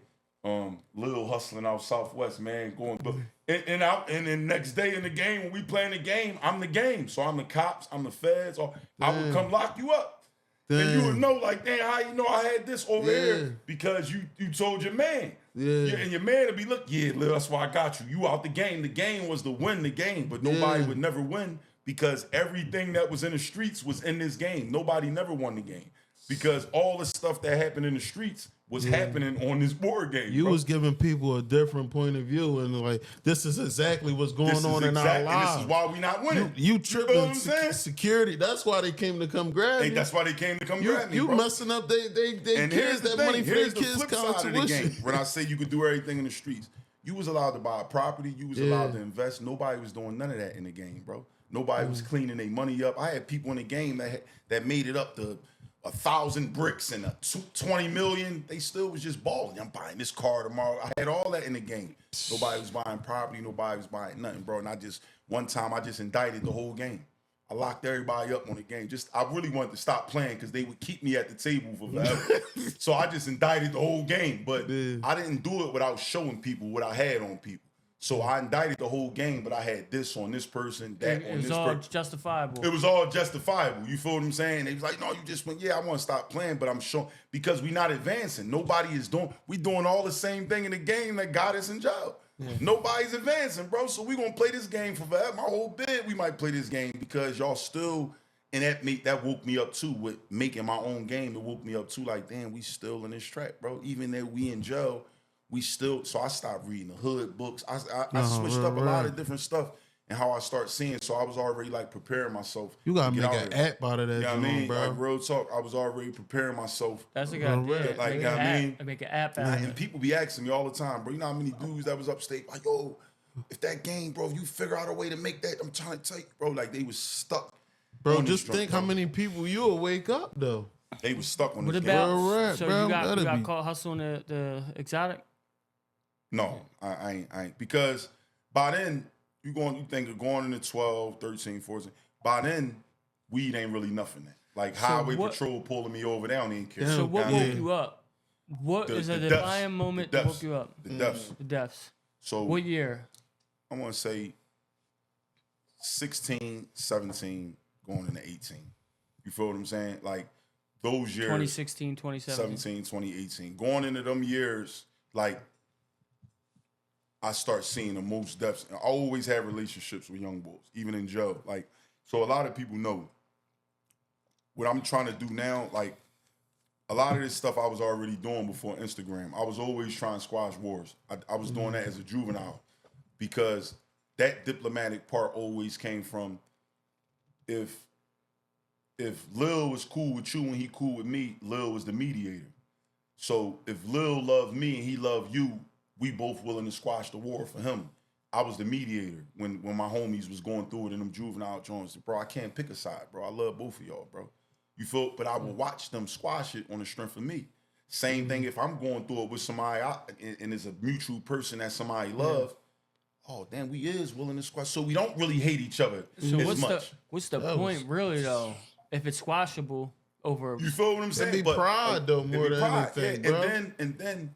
Lil hustling out Southwest, man, going. And then next day in the game, when we playing the game, I'm the game. So I'm the cops, I'm the feds, or I would come lock you up. And you would know, like, damn, how you know I had this over here? Because you told your man. Yeah. And your man would be, look, Lil, that's why I got you. You out the game. The game was to win the game, but nobody would never win because everything that was in the streets was in this game. Nobody never won the game because all the stuff that happened in the streets was happening on this board game. You was giving people a different point of view, and like, this is exactly what's going on in our lives. This is why we not winning. You tripping security. That's why they came to come grab you. That's why they came to come grab me, You bro. messing up they kids that money for their kids' college tuition. When I say you could do everything in the streets, you was allowed to buy a property. You was allowed to invest. Nobody was doing none of that in the game, bro. Nobody was cleaning their money up. I had people in the game that made it up to 1,000 bricks and 20 million. They still was just balling. I'm buying this car tomorrow. I had all that in the game. Nobody was buying property. Nobody was buying nothing, bro. And one time I just indicted the whole game. I locked everybody up on the game. I really wanted to stop playing because they would keep me at the table for forever. So I just indicted the whole game. But I didn't do it without showing people what I had on people. So I indicted the whole game, but I had this on this person, that on this person. It was all justifiable. It was all justifiable. You feel what I'm saying? They was like, no, you just went, I want to stop playing, but I'm showing, because we not advancing. Nobody is we doing all the same thing in the game that got us in jail. Yeah. Nobody's advancing, bro. So we going to play this game for forever. My whole bid, we might play this game because y'all still, and that woke me up too with making my own game. It woke me up too, like, damn, we still in this track, bro. Even though we in jail, so I stopped reading the hood books. I switched up a lot of different stuff and how I start seeing. So I was already like preparing myself. You gotta make an app out of that, you know what I mean? bro. Like, real talk, I was already preparing myself. That's a good idea. Like, you know what I mean? Make an app out of it. And people be asking me all the time, bro, you know how many dudes that was upstate, like, yo, if that game, bro, if you figure out a way to make that, I'm trying to tell you, bro, like they was stuck. Bro, just think how many people you'll wake up, though. They was stuck on this game. So you got caught hustling the exotic? No, I ain't. Because by then, you think of going into 12, 13, 14. By then, weed ain't really nothing. Like highway patrol pulling me over, they don't even care. So what woke you up? What is a defining moment that woke you up? The deaths. The deaths. So what year? I want to say 16, 17, going into 18. You feel what I'm saying? Like those years. 2016, 2017. 17, 2018. Going into them years, like, I start seeing the most deaths. I always had relationships with young boys, even in jail. Like, so a lot of people know what I'm trying to do now. Like, a lot of this stuff I was already doing before Instagram. I was always trying to squash wars. I was doing that as a juvenile because that diplomatic part always came from if Lil was cool with you and he cool with me, Lil was the mediator. So if Lil loved me and he loved you, we both willing to squash the war for him. I was the mediator when my homies was going through it in them juvenile joints. Bro, I can't pick a side, bro. I love both of y'all, bro. You feel? But I will watch them squash it on the strength of me. Same thing if I'm going through it with somebody and it's a mutual person that somebody love. Oh, damn, we is willing to squash. So we don't really hate each other as much. What's the point, really, though? If it's squashable over... You feel what I'm saying? It'd be pride, though, more than anything, bro. And then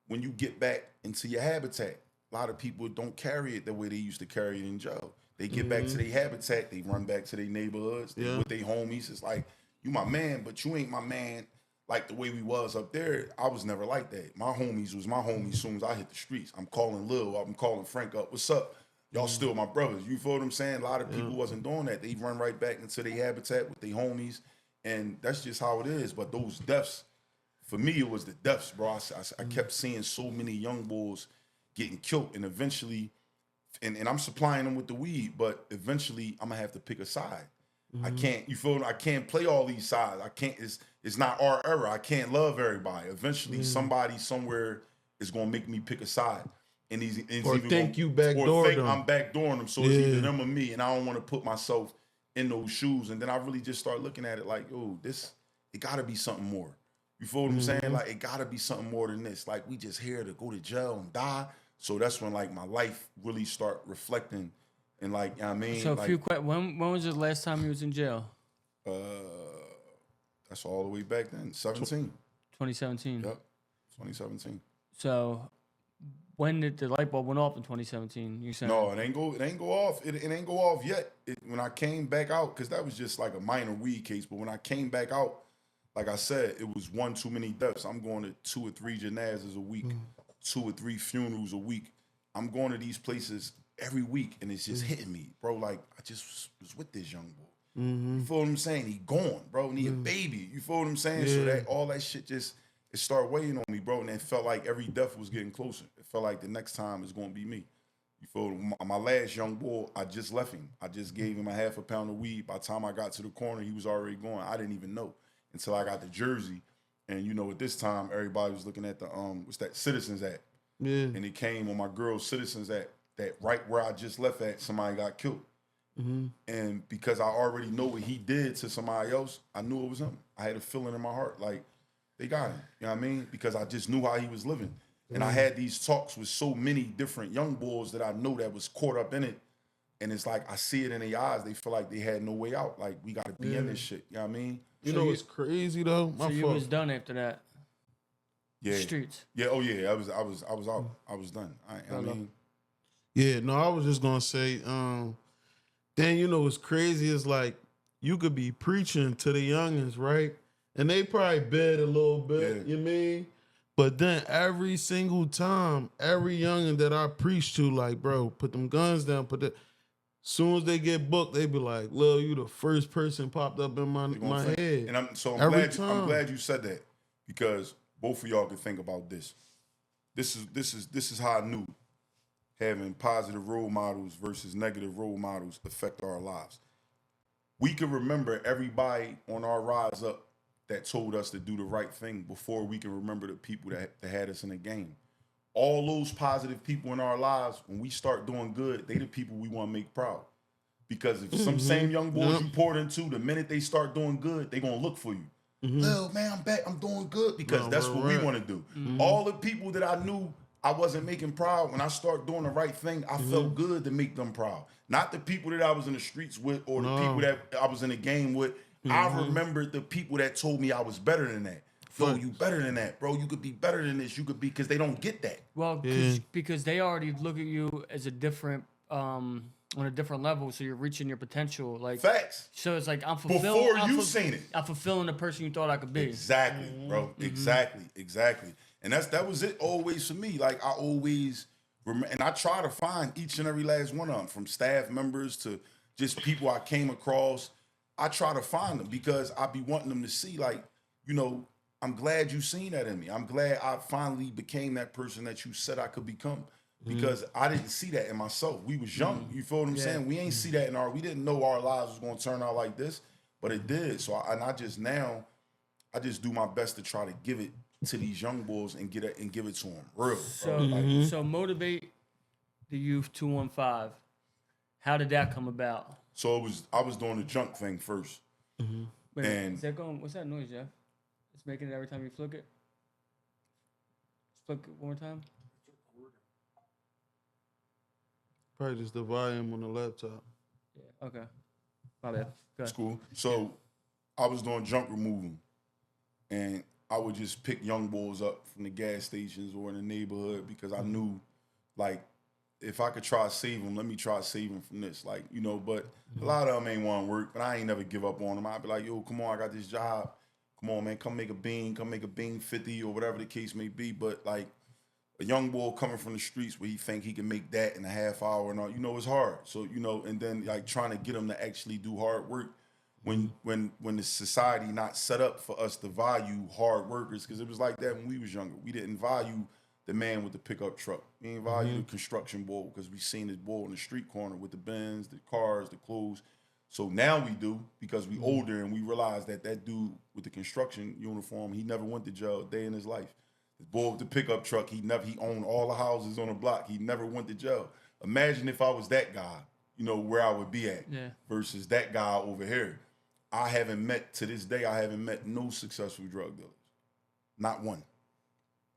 when you get back into your habitat, a lot of people don't carry it the way they used to carry it in jail. They get back to their habitat, they run back to their neighborhoods, they with their homies. It's like, you my man, but you ain't my man like the way we was up there. I was never like that. My homies was my homies as soon as I hit the streets. I'm calling Lil up, I'm calling Frank up. What's up? Y'all still my brothers. You feel what I'm saying? A lot of people wasn't doing that. They run right back into their habitat with their homies, and that's just how it is. But those deaths, for me, it was the deaths, bro. I kept seeing so many young boys getting killed, and eventually, and I'm supplying them with the weed, but eventually I'm gonna have to pick a side. I can't, you feel? I can't play all these sides. I can't. It's not our era. I can't love everybody. Eventually, somebody somewhere is gonna make me pick a side, and or think you backdoor them. I'm backdooring them. So it's either them or me, and I don't want to put myself in those shoes. And then I really just start looking at it like, yo, it got to be something more. You feel what I'm saying? Like, it got to be something more than this. Like, we just here to go to jail and die. So that's when, like, my life really start reflecting. And, like, you know what I mean? So, like, few questions. When was the last time you was in jail? That's all the way back then. 17. 2017. Yep. 2017. So, when did the light bulb went off in 2017? You saying? No, it ain't go off. It ain't go off yet. When I came back out, because that was just like a minor weed case. But when I came back out, like I said, it was one too many deaths. I'm going to 2 or 3 janazas a week, 2 or 3 funerals a week. I'm going to these places every week, and it's just hitting me, bro. Like, I just was with this young boy. You feel what I'm saying? He gone, bro, and he a baby. You feel what I'm saying? So that all that shit just, it started weighing on me, bro, and it felt like every death was getting closer. It felt like the next time is going to be me. You feel? My last young boy, I just left him. I just gave him a half a pound of weed. By the time I got to the corner, he was already gone. I didn't even know until I got to Jersey. And, you know, at this time, everybody was looking at the, what's that, Citizens Act. Yeah. And it came on my girl's Citizens Act, that right where I just left at, somebody got killed. And because I already know what he did to somebody else, I knew it was him. I had a feeling in my heart, like, they got him. You know what I mean? Because I just knew how he was living. And I had these talks with so many different young boys that I know that was caught up in it. And it's like, I see it in their eyes. They feel like they had no way out. Like, we got to be in this shit. You know what I mean? You know what's crazy though? So you was done after that? Yeah. Streets. Yeah. Oh yeah. I was out. I was done. I mean. Yeah. No, I was just gonna say. Then you know what's crazy is like you could be preaching to the youngins, right? And they probably bed a little bit. You mean? But then every single time, every youngin that I preach to, like, bro, put them guns down. Soon as they get booked, they be like, "Lil, you the first person popped up in my head." And I'm glad you said that, because both of y'all can think about this. This is how I knew having positive role models versus negative role models affect our lives. We can remember everybody on our rise up that told us to do the right thing before we can remember the people that had us in the game. All those positive people in our lives, when we start doing good, they the people we want to make proud. Because if some same young boys you poured into, the minute they start doing good, they gonna look for you. Lil, man, I'm back, I'm doing good, because that's what we want to do. All the people that I knew I wasn't making proud, when I start doing the right thing, I felt good to make them proud. Not the people that I was in the streets with or the people that I was in the game with. I remembered the people that told me I was better than that. Yo, you better than that, bro. You could be better than this. You could be, because they don't get that. Well, because they already look at you as a different, on a different level, so you're reaching your potential. Like, facts. So it's like, I'm fulfilling. Before you seen it. I'm fulfilling the person you thought I could be. Exactly, bro. Exactly. And that was it always for me. Like, I always remember, and I try to find each and every last one of them, from staff members to just people I came across. I try to find them, because I be wanting them to see, like, you know, I'm glad you seen that in me. I'm glad I finally became that person that you said I could become, because I didn't see that in myself. We was young. You feel what I'm saying? We ain't see that we didn't know our lives was going to turn out like this, but it did. So I just do my best to try to give it to these young boys and give it to them real. So motivate the youth 215. How did that come about? So I was doing the junk thing first. Wait, and is that going? What's that noise, Jeff? It's making it every time you flick it. Flick it one more time. Probably just the volume on the laptop. Yeah. Okay. My bad. It's cool. So I was doing junk removal, and I would just pick young boys up from the gas stations or in the neighborhood, because I knew, like, if I could try to save him, let me try to save him from this. Like, you know, but a lot of them ain't want to work, but I ain't never give up on them. I'd be like, yo, come on, I got this job. Come on, man, come make a bean 50 or whatever the case may be. But like a young boy coming from the streets where he think he can make that in a half hour and all, you know, it's hard. So, you know, and then like trying to get him to actually do hard work when the society not set up for us to value hard workers, because it was like that when we was younger. We didn't value the man with the pickup truck. We didn't value the construction boy because we seen this boy on the street corner with the Benz, the cars, the clothes. So now we do, because we older and we realize that dude with the construction uniform, he never went to jail a day in his life. The boy with the pickup truck, he owned all the houses on the block. He never went to jail. Imagine if I was that guy, you know, where I would be at versus that guy over here. To this day, I haven't met no successful drug dealers. Not one.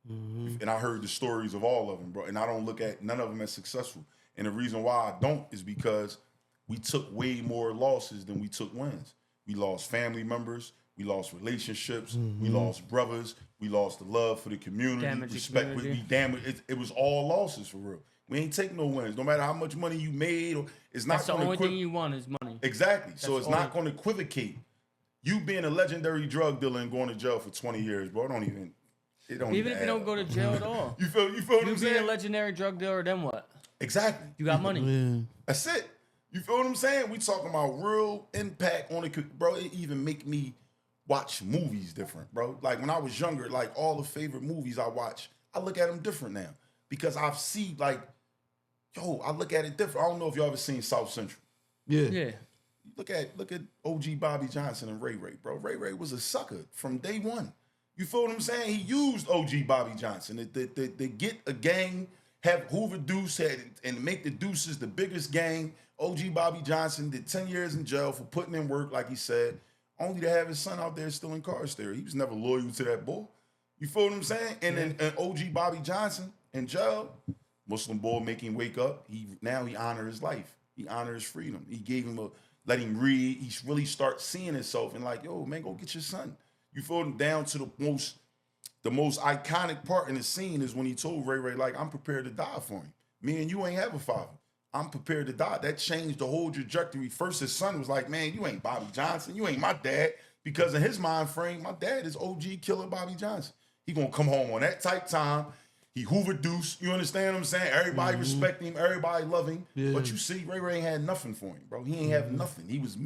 And I heard the stories of all of them, bro. And I don't look at none of them as successful. And the reason why I don't is because we took way more losses than we took wins. We lost family members. We lost relationships. We lost brothers. We lost the love for the community. Respect. We damaged. It was all losses for real. We ain't take no wins. No matter how much money you made, or it's not. That's the only thing you want is money. Exactly. So it's not going to equivocate. You being a legendary drug dealer and going to jail for 20 years, bro. Even if you don't go to jail at all. You feel what I'm saying? You being a legendary drug dealer, then what? Exactly. You got money. Yeah. That's it. You feel what I'm saying? We talking about real impact on the, bro. It even make me watch movies different, bro. Like when I was younger, like all the favorite movies I watch, I look at them different now because I see like, I look at it different. I don't know if y'all ever seen South Central. Yeah. Look at OG Bobby Johnson and Ray Ray, bro. Ray Ray was a sucker from day one. You feel what I'm saying? He used OG Bobby Johnson to get a gang, have Hoover Deuce and make the Deuces the biggest gang. OG Bobby Johnson did 10 years in jail for putting in work, like he said, only to have his son out there still incarcerated. He was never loyal to that boy. You feel what I'm saying? And then OG Bobby Johnson in jail, Muslim boy make him wake up. He honor his life. He honor his freedom. He gave him let him read. He really start seeing himself and like, yo, man, go get your son. You feel him down to the most iconic part in the scene is when he told Ray Ray, like, I'm prepared to die for him. Me and you ain't have a father. I'm prepared to die. That changed the whole trajectory. First, his son was like, man, you ain't Bobby Johnson. You ain't my dad. Because in his mind frame, my dad is OG killer Bobby Johnson. He gonna come home on that type time. He Hoover Deuce. You understand what I'm saying? Everybody respect him. Everybody love him. Yeah. But you see, Ray Ray ain't had nothing for him, bro. He ain't have nothing. He was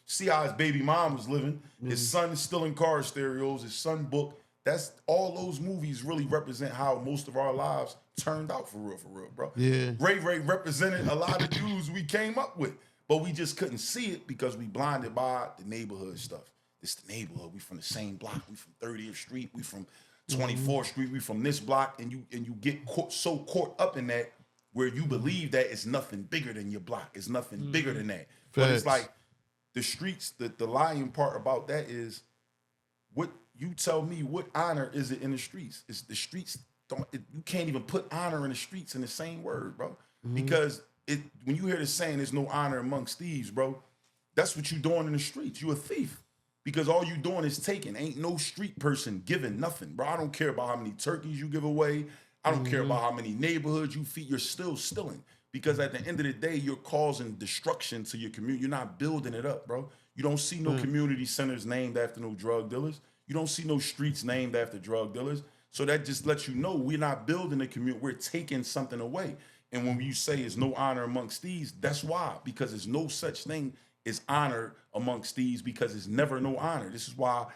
see how his baby mom was living. His son is still in car stereos. His son book. That's all those movies really represent how most of our lives turned out for real, bro. Yeah. Ray Ray represented a lot of dudes we came up with, but we just couldn't see it because we blinded by the neighborhood stuff. It's the neighborhood. We from the same block. We from 30th Street. We from 24th Street. We from this block, and you get so caught up in that where you believe that it's nothing bigger than your block. It's nothing bigger than that. But it's like the streets. The lying part about that is what. You tell me what honor is it in the streets? It's the streets. You can't even put honor in the streets in the same word, bro. Because when you hear the saying, "There's no honor amongst thieves," bro, that's what you doing in the streets. You a thief because all you doing is taking. Ain't no street person giving nothing, bro. I don't care about how many turkeys you give away. I don't care about how many neighborhoods you feed. You're still stealing because at the end of the day, you're causing destruction to your community. You're not building it up, bro. You don't see no community centers named after no drug dealers. You don't see no streets named after drug dealers. So that just lets you know we're not building a community. We're taking something away. And when you say there's no honor amongst thieves, that's why. Because there's no such thing as honor amongst thieves because there's never no honor. This is why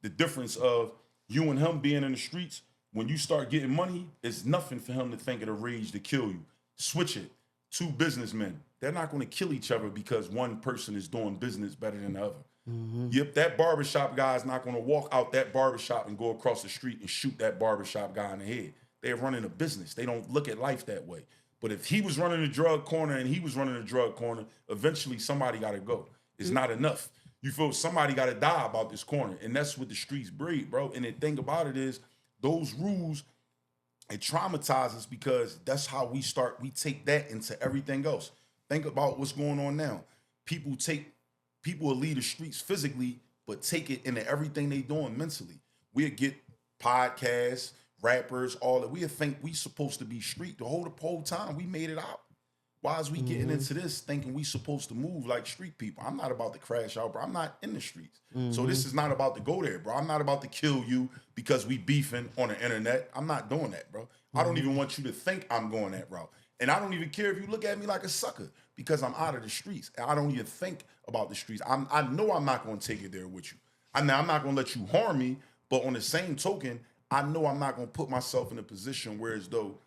the difference of you and him being in the streets, when you start getting money, it's nothing for him to think of the rage to kill you. Switch it. Two businessmen. They're not going to kill each other because one person is doing business better than the other. Yep, that barbershop guy is not going to walk out that barbershop and go across the street and shoot that barbershop guy in the head. They're running a business. They don't look at life that way. But if he was running a drug corner and he was running a drug corner, eventually somebody got to go. It's not enough. You feel somebody got to die about this corner. And that's what the streets breed, bro. And the thing about it is those rules, it traumatizes us because that's how we take that into everything else. Think about what's going on now. People will leave the streets physically, but take it into everything they doing mentally. We'll get podcasts, rappers, all that. We think we supposed to be street the whole time. We made it out. Why is we getting into this thinking we supposed to move like street people? I'm not about to crash out, bro. I'm not in the streets. So this is not about to go there, bro. I'm not about to kill you because we beefing on the internet. I'm not doing that, bro. I don't even want you to think I'm going that route. And I don't even care if you look at me like a sucker because I'm out of the streets. I don't even think about the streets. I know I'm not going to take it there with you. I'm not going to let you harm me, but on the same token, I know I'm not going to put myself in a position where as though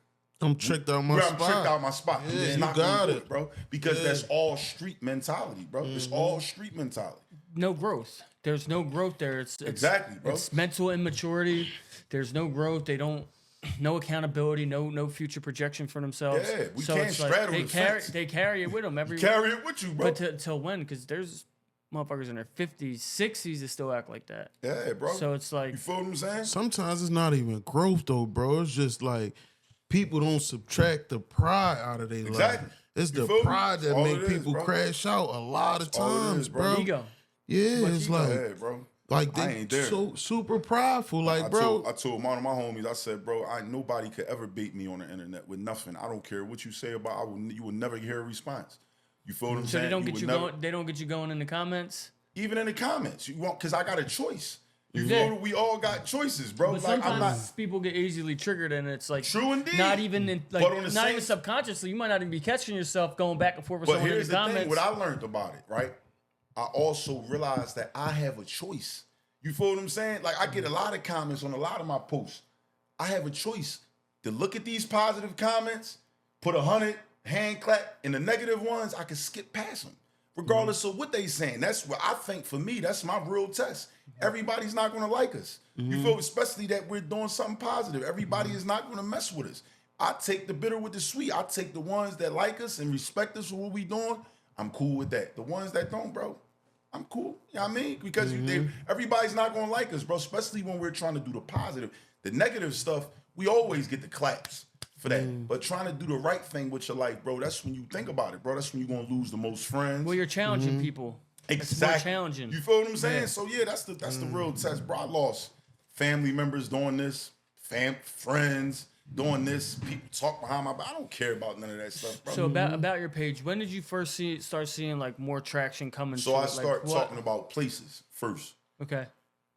I'm tricked out my spot. I'm tricked out my spot. Yeah, I'm just you not got gonna do it, bro. Because that's all street mentality, bro. It's all street mentality. No growth. There's no growth there. It's Exactly, bro. It's mental immaturity. There's no growth. They don't. No accountability. No future projection for themselves. Yeah, we so can't it's straddle they the carry fence. they carry it with them every. Carry it with you, bro. But till when? Because there's motherfuckers in their 50s, 60s that still act like that. Yeah, bro. So it's like, you feel what I'm saying? Sometimes it's not even growth though, bro. It's just like people don't subtract the pride out of their Exactly. life. It's You the feel me? pride that All make it is, people bro. crash out a lot of all it times, is, bro. bro. ego. Yeah, it's like Yeah, bro. like I they ain't there. so super prideful, like I bro. told one of my homies, I said, bro, nobody could ever bait me on the internet with nothing. I don't care what you say about. You will never hear a response. You feel what I'm So saying? they don't get would you never- going. They don't get you going in the comments. Even in the comments, you want because I got a choice. You Yeah. feel we all got choices, bro. But Like I'm not sometimes people get easily triggered, and it's like true indeed. not even in, like But on the not same- even subconsciously. You might not even be catching yourself going back and forth with But someone in here's the the comments. thing: what I learned about it, right? I also realized that I have a choice. You feel what I'm saying? Like I get a lot of comments on a lot of my posts. I have a choice to look at these positive comments, put 100 hand clap, and the negative ones I can skip past them, regardless of what they saying. That's what I think. For me, that's my real test. Everybody's not gonna like us. You feel, especially that we're doing something positive. Everybody is not gonna mess with us. I take the bitter with the sweet. I take the ones that like us and respect us for what we doing. I'm cool with that. The ones that don't, bro, I'm cool. You know what I mean? Because everybody's not gonna like us, bro. Especially when we're trying to do the positive. The negative stuff, we always get the claps for that. But trying to do the right thing with your life, bro, that's when you think about it, bro. That's when you're gonna lose the most friends. well, you're challenging people. It's more challenging. You feel what I'm saying? So yeah, that's the real test, bro. I lost family members doing this, friends doing this. People talk behind my back. I don't care about none of that stuff, bro. So about your page, when did you first start seeing like more traction coming? So to I it? start Like, talking about places first, Okay.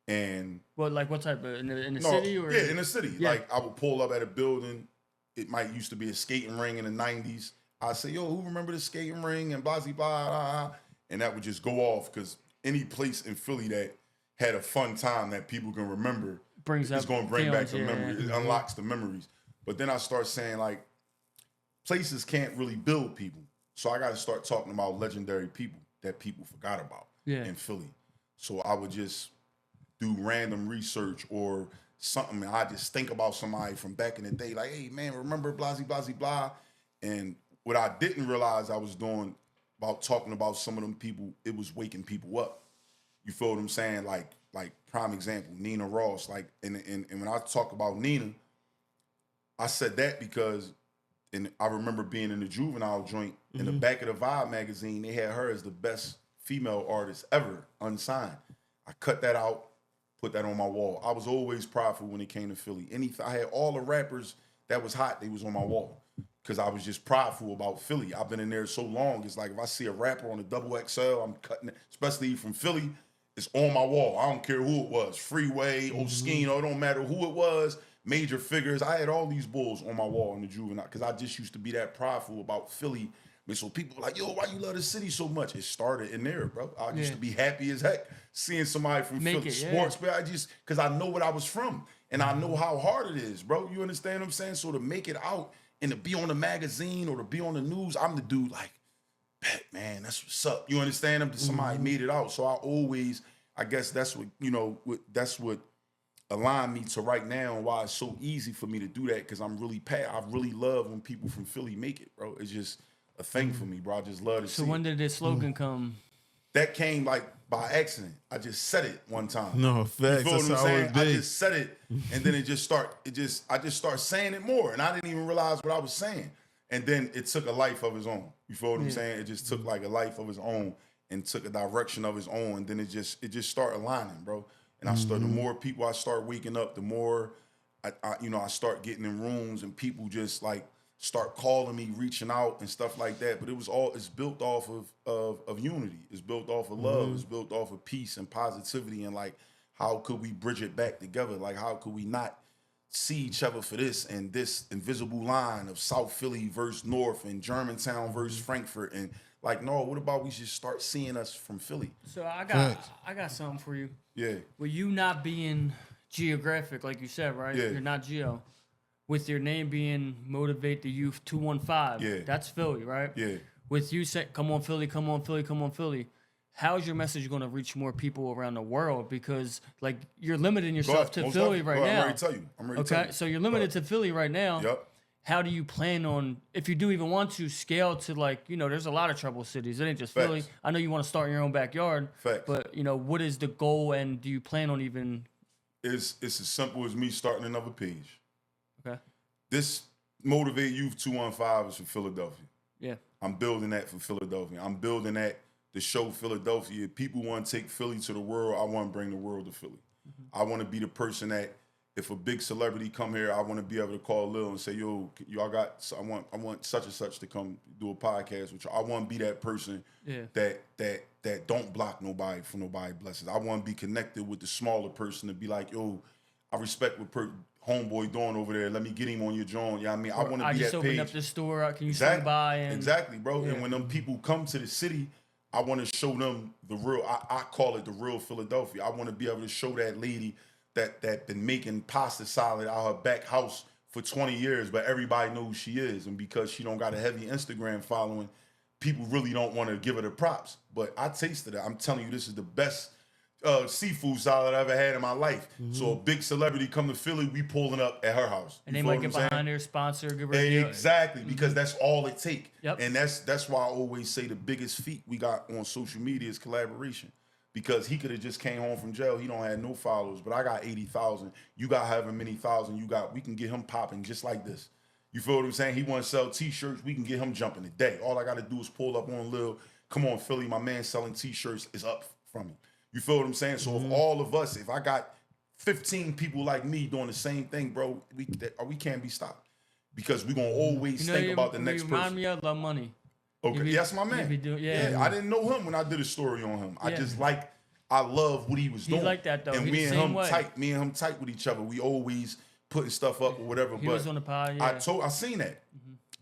and Well, like what type of in the city or yeah, in the city. Yeah. Like I would pull up at a building. It might used to be a skating ring in the '90s. I say, yo, who remember the skating ring and blah blah blah, and that would just go off because any place in Philly that had a fun time that people can remember brings it's up going to bring back feelings, the memory. It unlocks the memories. But then I start saying like places can't really build people, so I got to start talking about legendary people that people forgot about in Philly. So I would just do random research or something. And I just think about somebody from back in the day, like, hey man, remember blah blah blah. And what I didn't realize I was doing about talking about some of them people, it was waking people up. You feel what I'm saying? Like prime example, Nina Ross. Like, and when I talk about Nina, I said that because, and I remember being in the juvenile joint in the back of the Vibe magazine, they had her as the best female artist ever, unsigned. I cut that out, put that on my wall. I was always prideful when it came to Philly. I had all the rappers that was hot, they was on my wall. Because I was just prideful about Philly. I've been in there so long. It's like if I see a rapper on a double XL, I'm cutting it, especially from Philly, it's on my wall. I don't care who it was. Freeway, Oskino, it don't matter who it was. Major figures. I had all these bulls on my wall in the juvenile because I just used to be that prideful about Philly. And so people were like, yo, why you love the city so much? It started in there, bro. I used to be happy as heck seeing somebody from Philly sports, but because I know what I was from and I know how hard it is, bro. You understand what I'm saying? So to make it out and to be on the magazine or to be on the news, I'm the dude like, man, that's what's up. You understand? Somebody made it out. So I guess that's what, that's what aligned me to right now and why it's so easy for me to do that because I really love when people from Philly make it, bro. It's just a thing for me, bro. I just love to see So when it. did this slogan come? That came like by accident. I just said it one time. No, facts. You feel That's what I'm how saying? it I be. just said it, and then I just start saying it more, and I didn't even realize what I was saying. And then it took a life of its own. You feel what I'm saying? It just took like a life of its own and took a direction of its own, and then it just started aligning, bro. And the more people I start waking up, the more I start getting in rooms and people just like start calling me, reaching out and stuff like that. But it's built off of unity. It's built off of love. It's built off of peace and positivity, and like, how could we bridge it back together? Like, how could we not see each other for this, and this invisible line of South Philly versus North and Germantown versus Frankfurt, and like, no, what about we just start seeing us from Philly? So I got something for you. Yeah. With you not being geographic, like you said, right? Yeah. You're not geo. With your name being Motivate the Youth 215, Yeah. that's Philly, right? Yeah. With you saying, come on Philly, come on Philly, come on Philly, how's your message going to reach more people around the world? Because, like, you're limiting yourself to Philly right now. I'm ready to tell you. Okay, so you're limited to Philly right now. Yep. How do you plan on, if you do even want to, scale to, like, there's a lot of trouble cities. It ain't just Philly. Facts. I know you want to start in your own backyard. Facts. But, what is the goal, and do you plan on even... It's as simple as me starting another page. Okay. This Motivate Youth 215 is for Philadelphia. Yeah. I'm building that for Philadelphia. I'm building that to show Philadelphia. If people want to take Philly to the world, I want to bring the world to Philly. I want to be the person that, if a big celebrity come here, I want to be able to call Lil and say, yo, y'all I want such and such to come do a podcast with y'all. I want to be that person that don't block nobody for nobody blessings. I want to be connected with the smaller person to be like, yo, I respect what homeboy doing over there. Let me get him on your joint. You know what I mean? I want to be that page. I just opened up this store. Can you exactly. swing by? Exactly, bro. Yeah. And when them people come to the city, I want to show them the real, I call it the real Philadelphia. I want to be able to show that lady that been making pasta salad out her back house for 20 years, but everybody knows who she is. And because she don't got a heavy Instagram following, people really don't want to give her the props. But I tasted it. I'm telling you, this is the best seafood salad I ever had in my life. So a big celebrity come to Philly, we pulling up at her house. And they might get behind their sponsor, give her a deal. Exactly, because that's all it take. Yep. And that's why I always say the biggest feat we got on social media is collaboration. Because he could have just came home from jail. He don't have no followers, but I got 80,000. You got however many thousand you got. We can get him popping just like this. You feel what I'm saying? He want to sell T-shirts. We can get him jumping today. All I got to do is pull up on Lil. Come on, Philly. My man selling T-shirts is up from him. You feel what I'm saying? So if all of us, if I got 15 people like me doing the same thing, bro, we can't be stopped. Because we're going to always think about the next person. You remind me of Love Money. Okay, that's my man. I didn't know him when I did a story on him. I just I love what he was doing. He like that though. And me and him tight with each other. We always putting stuff up or whatever. He was on the pod. Yeah. I seen that.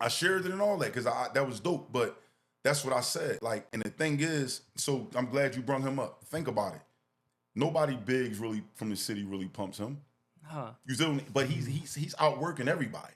I shared it and all that because that was dope. But that's what I said. Like, and the thing is, so I'm glad you brought him up. Think about it. Nobody bigs really from the city really pumps him. You feel me? But he's outworking everybody.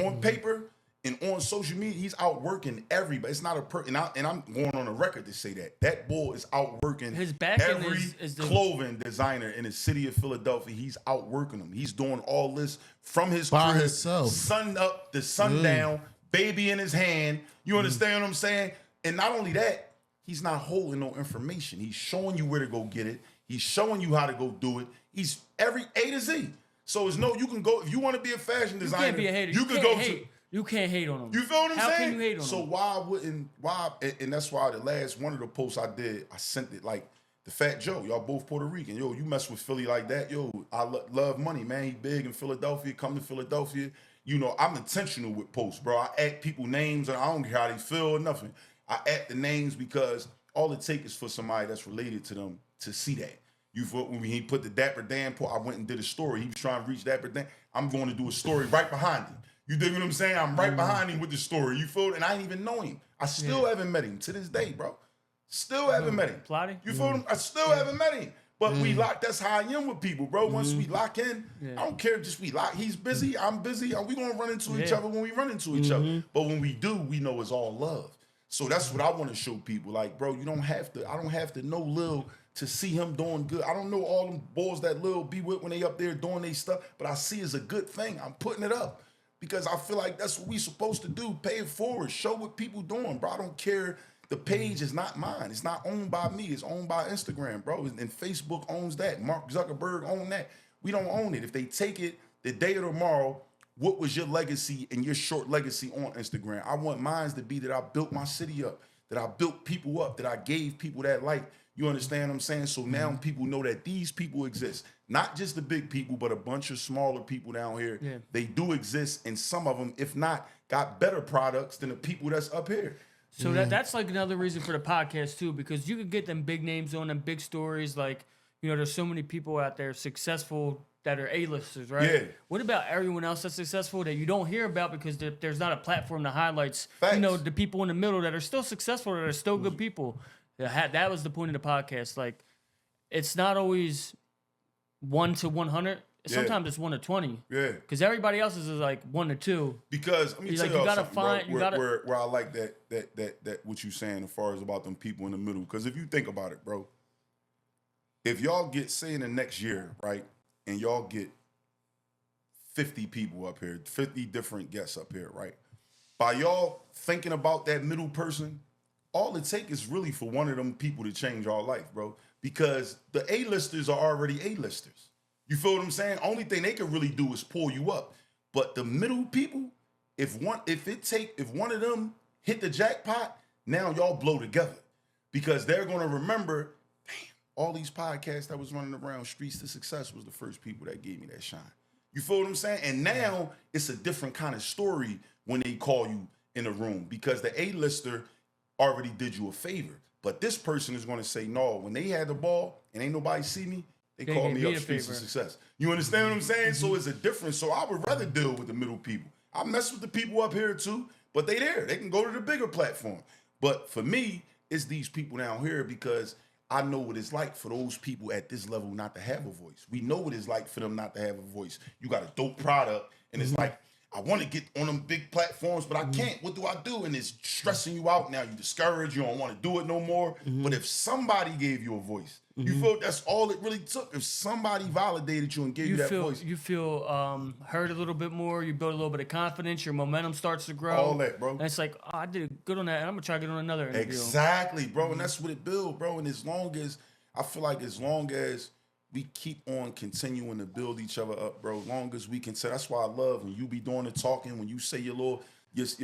On paper. And on social media, he's outworking everybody. It's not and I'm going on a record to say that bull is outworking his back every clothing designer in the city of Philadelphia. He's outworking them. He's doing all this from his by crib, himself, sun up to sundown, baby in his hand. You understand what I'm saying? And not only that, he's not holding no information. He's showing you where to go get it. He's showing you how to go do it. He's every A to Z. So it's you can go if you want to be a fashion designer. You can't be a hater. You can go to. You can't hate on him. You feel what I'm saying? How can you hate on him? So and that's why the last one of the posts I did, I sent it like the Fat Joe. Y'all both Puerto Rican. Yo, you mess with Philly like that. Yo, I love money, man. He big in Philadelphia. Come to Philadelphia. You know, I'm intentional with posts, bro. I add people names and I don't care how they feel or nothing. I add the names because all it takes is for somebody that's related to them to see that. You feel when he put the Dapper Dan post, I went and did a story. He was trying to reach Dapper Dan. I'm going to do a story right behind him. You dig what I'm saying? I'm right behind him with the story. You feel it? And I ain't even know him. I still haven't met him to this day, bro. Still haven't met him. Plotty? You feel him? I still haven't met him. But we lock. That's how I am with people, bro. Once we lock in, I don't care. Just we lock. He's busy. I'm busy. We gonna run into each other when we run into each other. But when we do, we know it's all love. So that's what I want to show people. Like, bro, you don't have to. I don't have to know Lil to see him doing good. I don't know all them boys that Lil be with when they up there doing their stuff. But I see it's a good thing. I'm putting it up. Because I feel like that's what we supposed to do. Pay it forward. Show what people doing, bro. I don't care. The page is not mine. It's not owned by me. It's owned by Instagram, bro. And Facebook owns that. Mark Zuckerberg owns that. We don't own it. If they take it the day or tomorrow, what was your legacy and your short legacy on Instagram? I want mine to be that I built my city up, that I built people up, that I gave people that light. You understand what I'm saying? So now people know that these people exist. not just the big people, but a bunch of smaller people down here. Yeah. They do exist, and some of them, if not, got better products than the people that's up here. So that's like another reason for the podcast too, because you could get them big names on them, big stories. Like, you know, there's so many people out there successful that are A-listers, right? Yeah. What about everyone else that's successful that you don't hear about because there's not a platform that highlights, Facts. you know, the people in the middle that are still successful, that are still good people. That was the point of the podcast. Like, it's not always 1 to 100. Sometimes it's 1 to 20. Yeah. Because everybody else is like 1 to 2. Because let me tell Like, you you gotta something, find- bro, you gotta- where I like that what you saying as far as about them people in the middle. Because if you think about it, bro, if y'all get, say in the next year, right, and y'all get 50 people up here, 50 different guests up here, right? By y'all thinking about that middle person, all it takes is really for one of them people to change our life, bro. Because the A-listers are already A-listers. You feel what I'm saying? Only thing they can really do is pull you up. But the middle people, if one of them hit the jackpot, now y'all blow together. Because they're gonna remember, damn, all these podcasts that was running around Streets to Success was the first people that gave me that shine. You feel what I'm saying? And now it's a different kind of story when they call you in a room, because the A-lister already did you a favor. But this person is going to say, no, when they had the ball and ain't nobody see me, they called me up Streets to Success. You understand what I'm saying? So it's a difference. So I would rather deal with the middle people. I mess with the people up here too, but they there. They can go to the bigger platform. But for me, it's these people down here, because I know what it's like for those people at this level not to have a voice. We know what it's like for them not to have a voice. You got a dope product, and it's like, I want to get on them big platforms, but I can't. What do I do? And it's stressing you out. Now you discouraged. You don't want to do it no more. But if somebody gave you a voice, you feel that's all it really took. If somebody validated you and gave you that voice. You feel heard a little bit more. You build a little bit of confidence. Your momentum starts to grow. All that, bro. And it's like, oh, I did good on that, and I'm going to try to get on another interview. Exactly, bro. And that's what it builds, bro. And as long as we keep on continuing to build each other up, bro, long as we can say, that's why I love when you be doing the talking, when you say your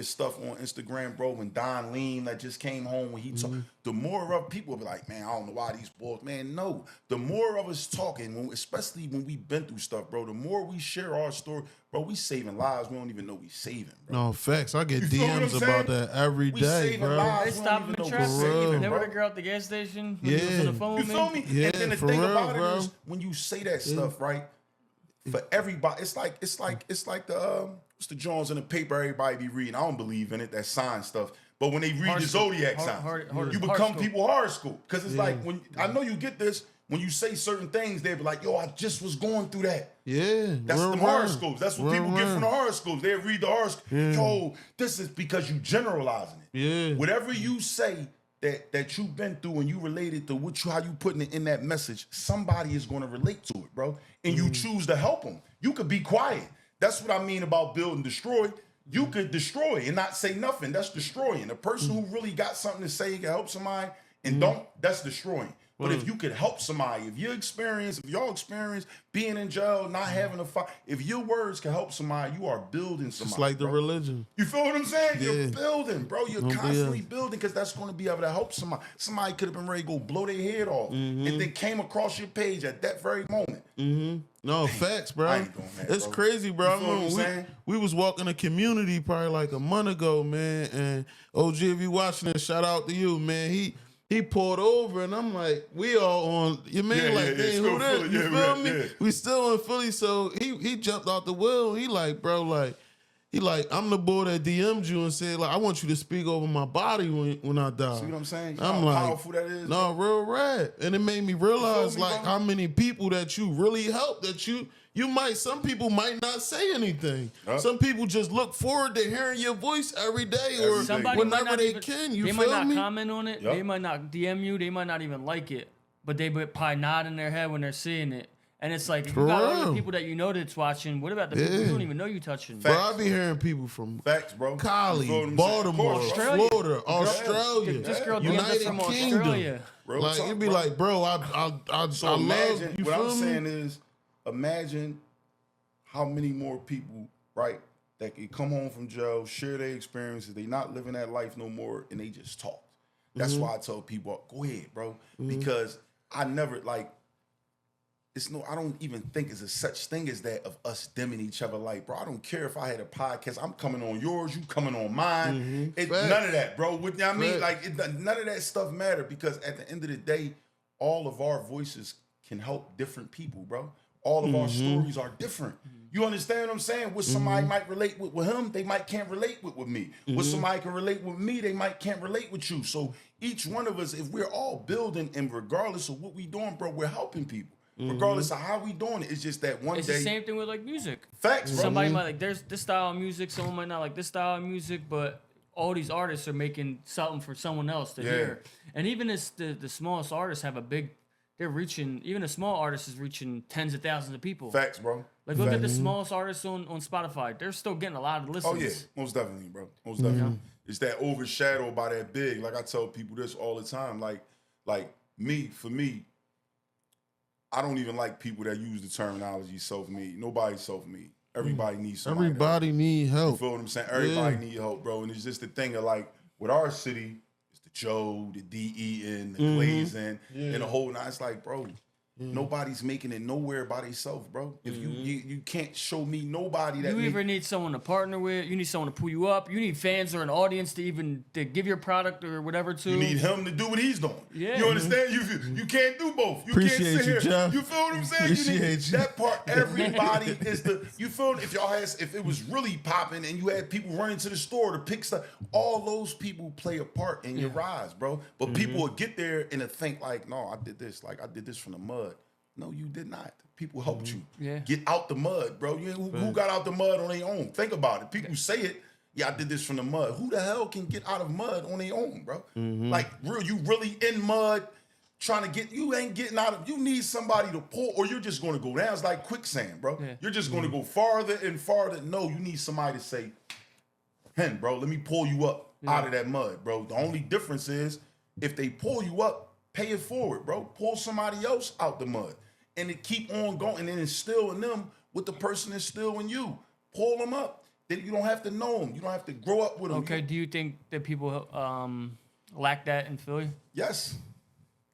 stuff on Instagram, bro, when Don Lean that just came home, when he talk, the more of people be like, man, I don't know why these boys, man, no. The more of us talking, especially when we've been through stuff, bro, the more we share our story, bro, we saving lives we don't even know we saving, bro. No, facts. I get DMs about that every We day, saving bro. lives. They stopped in the traffic. Remember bro. the girl at the gas station? When Yeah. he was on the phone You with feel me? Yeah, And then the for thing real, about bro. it is, when you say that stuff, right, for everybody, it's like the what's the Jones in the paper everybody be reading. I don't believe in it, that sign stuff. But when they read the zodiac signs, you become people horoscope. Because it's like, when I know you get this, when you say certain things, they be like, yo, I just was going through that. Yeah. That's the horoscopes. That's what people get from the horoscopes. They read the horoscope. Yo, this is because you generalizing it. Yeah. Whatever you say that you've been through and you related to how you putting it in that message, somebody is going to relate to it, bro. And you choose to help them. You could be quiet. That's what I mean about build and destroy. You could destroy and not say nothing. That's destroying. A person who really got something to say can help somebody and that's destroying. But if you could help somebody, if y'all experience being in jail, not having a fight, if your words can help somebody, you are building somebody. It's like the bro. religion. You feel what I'm saying? Yeah. You're building, bro. You're constantly building, because that's going to be able to help somebody. Somebody could have been ready to go blow their head off and then came across your page at that very moment. No, facts, bro. I ain't doing that, It's bro. crazy, bro. You feel what I'm saying? We was walking a community probably like a month ago, man. And OG, if you watching this, shout out to you, man. He pulled over, and I'm like, we all on, you mean, dang, who that? You feel me? Yeah. We still in Philly, so he jumped out the wheel. He like, bro, I'm the boy that DM'd you and said, like, I want you to speak over my body when I die. See what I'm saying? I'm How like, powerful that is? no, real rad. And it made me realize, bro? how many people that you really help, that some people might not say anything. Yep. Some people just look forward to hearing your voice every day or Somebody whenever might not they even, can. You they feel might not me? comment on it. Yep. They might not DM you. They might not even like it. But they would probably nod in their head when they're seeing it. And it's like, if you got all the real. people that you know that's watching, what about the people you don't even know you touching? Bro, I be hearing people from Facts, bro. Cali, You feel what I'm saying? Baltimore, Of course, Australia. Florida, Australia, This girl DM'd us United from Kingdom. Australia. Real Like, talk, it'd be bro. like, bro, I So imagine, love you. what Feel I'm me? saying is, imagine how many more people, right, that can come home from jail, share their experiences, they not living that life no more, and they just talk. That's why I tell people, go ahead, bro, because I never, like, I don't even think it's a such thing as that of us dimming each other. Like, bro, I don't care if I had a podcast. I'm coming on yours, you coming on mine. None of that, bro. What I mean, like, none of that stuff matter, because at the end of the day, all of our voices can help different people, bro. All of our stories are different. You understand what I'm saying? What somebody might relate with him, they might can't relate with me. What somebody can relate with me, they might can't relate with you. So each one of us, if we're all building, and regardless of what we doing, bro, we're helping people. Regardless of how we doing it, it's just that one it's day. It's the same thing with like music. Facts, bro. Somebody might like there's this style of music, someone might not like this style of music, but all these artists are making something for someone else to hear. And even as the smallest artists have a big, they're reaching, even a small artist is reaching tens of thousands of people. Facts, bro. Like look at the smallest artists on Spotify. They're still getting a lot of listens. Oh yeah, most definitely, bro. Most definitely. It's that overshadowed by that big. Like I tell people this all the time. Like for me, I don't even like people that use the terminology self-made. Nobody's self-made. Everybody needs somebody. Everybody need help. You feel what I'm saying? Everybody need help, bro. And it's just the thing of like, with our city, it's the Joe, the D-E-N, the Glazing, and the whole nine. It's like, bro, nobody's making it nowhere by themselves, bro. If you can't show me nobody that you either need someone to partner with, you need someone to pull you up, you need fans or an audience to give your product or whatever to. You need him to do what he's doing. Yeah. You understand? You can't do both. You Appreciate can't sit you, here. Jeff. You feel what I'm saying? Appreciate you. That part, everybody is the. You feel if it was really popping and you had people running to the store to pick stuff, all those people play a part in your rise, bro. But people will get there and think like, no, I did this from the mud. No, you did not. People helped you get out the mud, bro. Who got out the mud on their own? Think about it. People say it. Yeah, I did this from the mud. Who the hell can get out of mud on their own, bro? Like, you really in mud trying to get, you ain't getting out of, you need somebody to pull, or you're just going to go down. It's like quicksand, bro. Yeah. You're just going to go farther and farther. No, you need somebody to say, Hen, bro, let me pull you up out of that mud, bro. The only difference is if they pull you up, pay it forward, bro. Pull somebody else out the mud. And it keep on going and then instill in them what the person is still in you. Pull them up. Then you don't have to know them. You don't have to grow up with them. Okay, do you think that people lack that in Philly? Yes.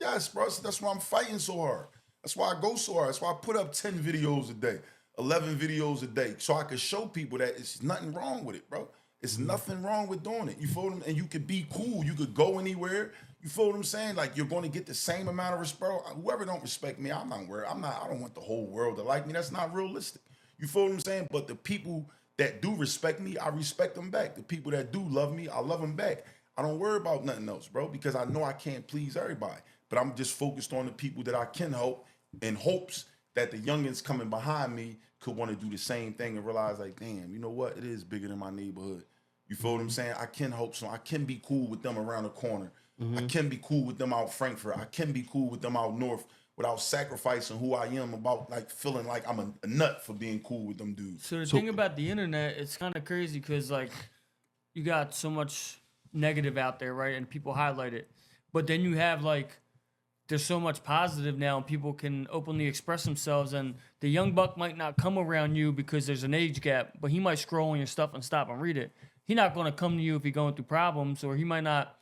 Yes, bro. That's why I'm fighting so hard. That's why I go so hard. That's why I put up 10 videos a day, 11 videos a day, so I can show people that it's nothing wrong with it, bro. It's nothing wrong with doing it. You feel what I'm, and you could be cool. You could go anywhere. You feel what I'm saying? Like, you're going to get the same amount of respect. Whoever don't respect me, I'm not worried. I don't want the whole world to like me. That's not realistic. You feel what I'm saying? But the people that do respect me, I respect them back. The people that do love me, I love them back. I don't worry about nothing else, bro, because I know I can't please everybody. But I'm just focused on the people that I can help, in hopes that the youngins coming behind me could want to do the same thing and realize, like, damn, you know what? It is bigger than my neighborhood. You feel what I'm saying? I can help some. I can be cool with them around the corner. I can be cool with them out Frankfurt. I can be cool with them out north without sacrificing who I am, about like feeling like I'm a nut for being cool with them dudes. So the thing about the internet, it's kind of crazy because like you got so much negative out there, right? And people highlight it. But then you have like, there's so much positive now and people can openly express themselves, and the young buck might not come around you because there's an age gap, but he might scroll on your stuff and stop and read it. He's not going to come to you if you're going through problems, or he might not.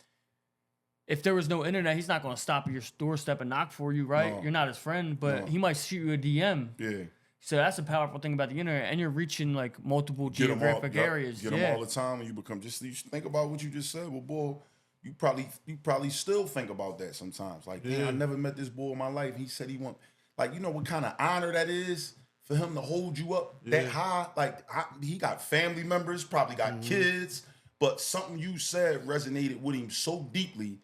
If there was no internet, he's not going to stop at your doorstep and knock for you, right? No. You're not his friend, but he might shoot you a DM. Yeah. So that's a powerful thing about the internet, and you're reaching like multiple geographic areas. Get them all the time, and you become you think about what you just said. Well, boy, you probably still think about that sometimes. Like, man, I never met this boy in my life. He said he want, like, you know what kind of honor that is for him to hold you up that high. Like, he got family members, probably got kids, but something you said resonated with him so deeply.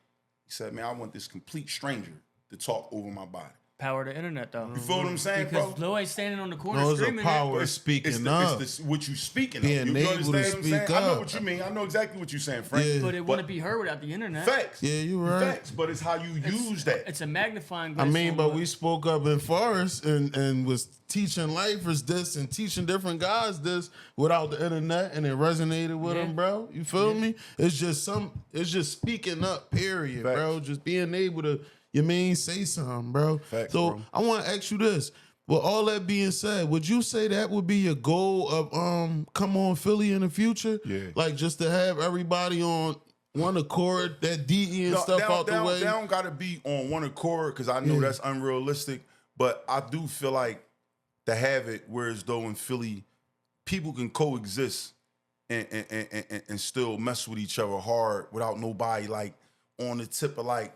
He said, man, I want this complete stranger to talk over my body. Power to internet, though. You feel what I'm saying, because bro? Lil ain't standing on the corner screaming. There's a power of speaking up. It's what you speaking Being of. You able understand to what I'm speak saying? up. I know what you mean. I know exactly what you're saying, Frank. Yeah. But it wouldn't be heard without the internet. Facts. Yeah, you're right. Facts, but it's how you use that. It's a magnifying glass. I mean, but we spoke up in Forest and was teaching lifers this and teaching different guys this without the internet, and it resonated with them, bro. You feel me? It's just speaking up, period, Facts. bro. Just being able to, say something, bro. Facts, so bro. I want to ask you this. With all that being said, would you say that would be your goal of Come On Philly in the future? Yeah. Like, just to have everybody on one accord, that DE and stuff out the way? They don't got to be on one accord, because I know that's unrealistic. But I do feel like to have it whereas though in Philly, people can coexist and still mess with each other hard without nobody like on the tip of like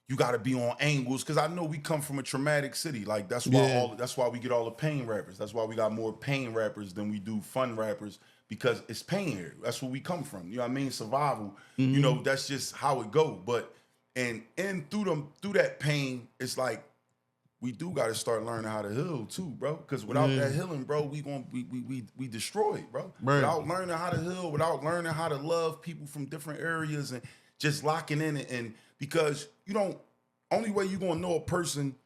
you got to be on angles because I know we come from a traumatic city. Like that's why that's why we get all the pain rappers. That's why we got more pain rappers than we do fun rappers because it's pain here. That's where we come from. You know what I mean? Survival. You know, that's just how it go. But and through that pain, it's like we do got to start learning how to heal too, bro. Because without that healing, bro, we destroyed, bro. Right. Without learning how to heal, without learning how to love people from different areas and just locking in and because you don't. Only way you gonna know a person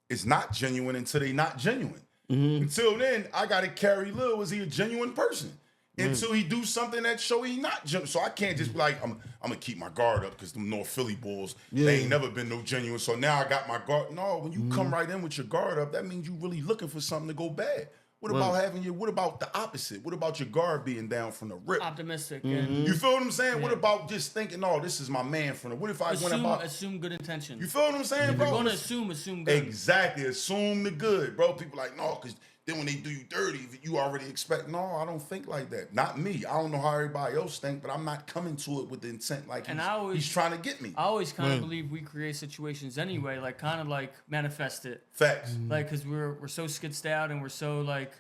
is not genuine until they not genuine. Until then, I gotta carry Lil. Is he a genuine person? Until he do something that show he not genuine. So I can't just be like, I'm gonna keep my guard up because them North Philly Bulls, they ain't never been no genuine. So now I got my guard. No, when you come right in with your guard up, that means you really looking for something to go bad. What about what about the opposite? What about your guard being down from the rip? Optimistic. And You feel what I'm saying? What about just thinking, oh, this is my man from the, what if I went about. Assume good intentions. You feel what I'm saying, If bro? you're going to assume good. Exactly. Assume the good, bro. People like, no, because then when they do you dirty, you already expect, no, I don't think like that. Not me. I don't know how everybody else think, but I'm not coming to it with the intent like he's trying to get me. I always kind of believe we create situations anyway, like kind of like manifest it. Facts. Like, because we're so skitzed out and we're so like,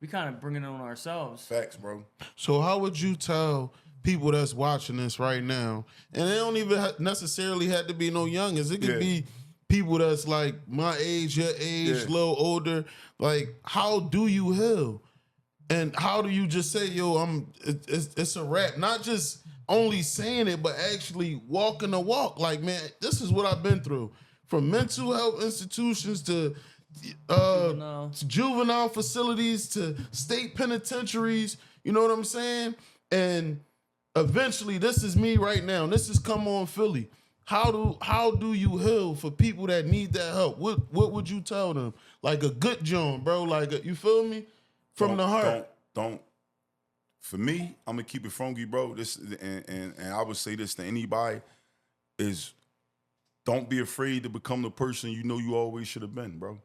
we kind of bring it on ourselves. Facts, bro. So how would you tell people that's watching this right now, and they don't even necessarily have to be no youngins. It could be people that's like my age, your age, a little older. Like, how do you heal? And how do you just say, yo, it's a rap? Not just only saying it, but actually walking the walk. Like, man, this is what I've been through. From mental health institutions to juvenile facilities to state penitentiaries, you know what I'm saying? And eventually, this is me right now. This is Come On Philly. How do you heal for people that need that help? What would you tell them? Like a good John, bro. Like you feel me? From the heart. Don't. For me, I'm gonna keep it funky, bro. This and I would say this to anybody is, don't be afraid to become the person you know you always should have been, bro.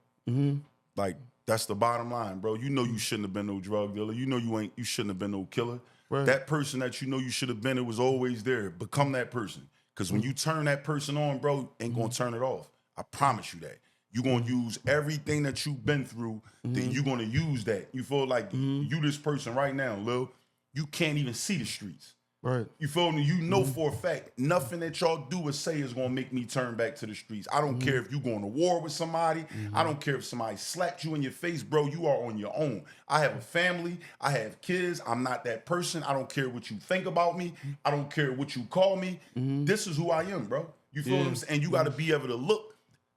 Like, that's the bottom line, bro. You know you shouldn't have been no drug dealer. You know you shouldn't have been no killer. Right. That person that you know you should have been, it was always there. Become that person. Because when you turn that person on, bro, ain't gonna turn it off. I promise you that. You're gonna use everything that you've been through, then you're gonna use that. You feel like you this person right now, Lil, you can't even see the streets. Right. You feel me? You know for a fact, nothing that y'all do or say is gonna make me turn back to the streets. I don't care if you going to war with somebody. I don't care if somebody slapped you in your face, bro. You are on your own. I have a family. I have kids. I'm not that person. I don't care what you think about me. I don't care what you call me. This is who I am, bro. You feel what I'm saying? And you gotta be able to look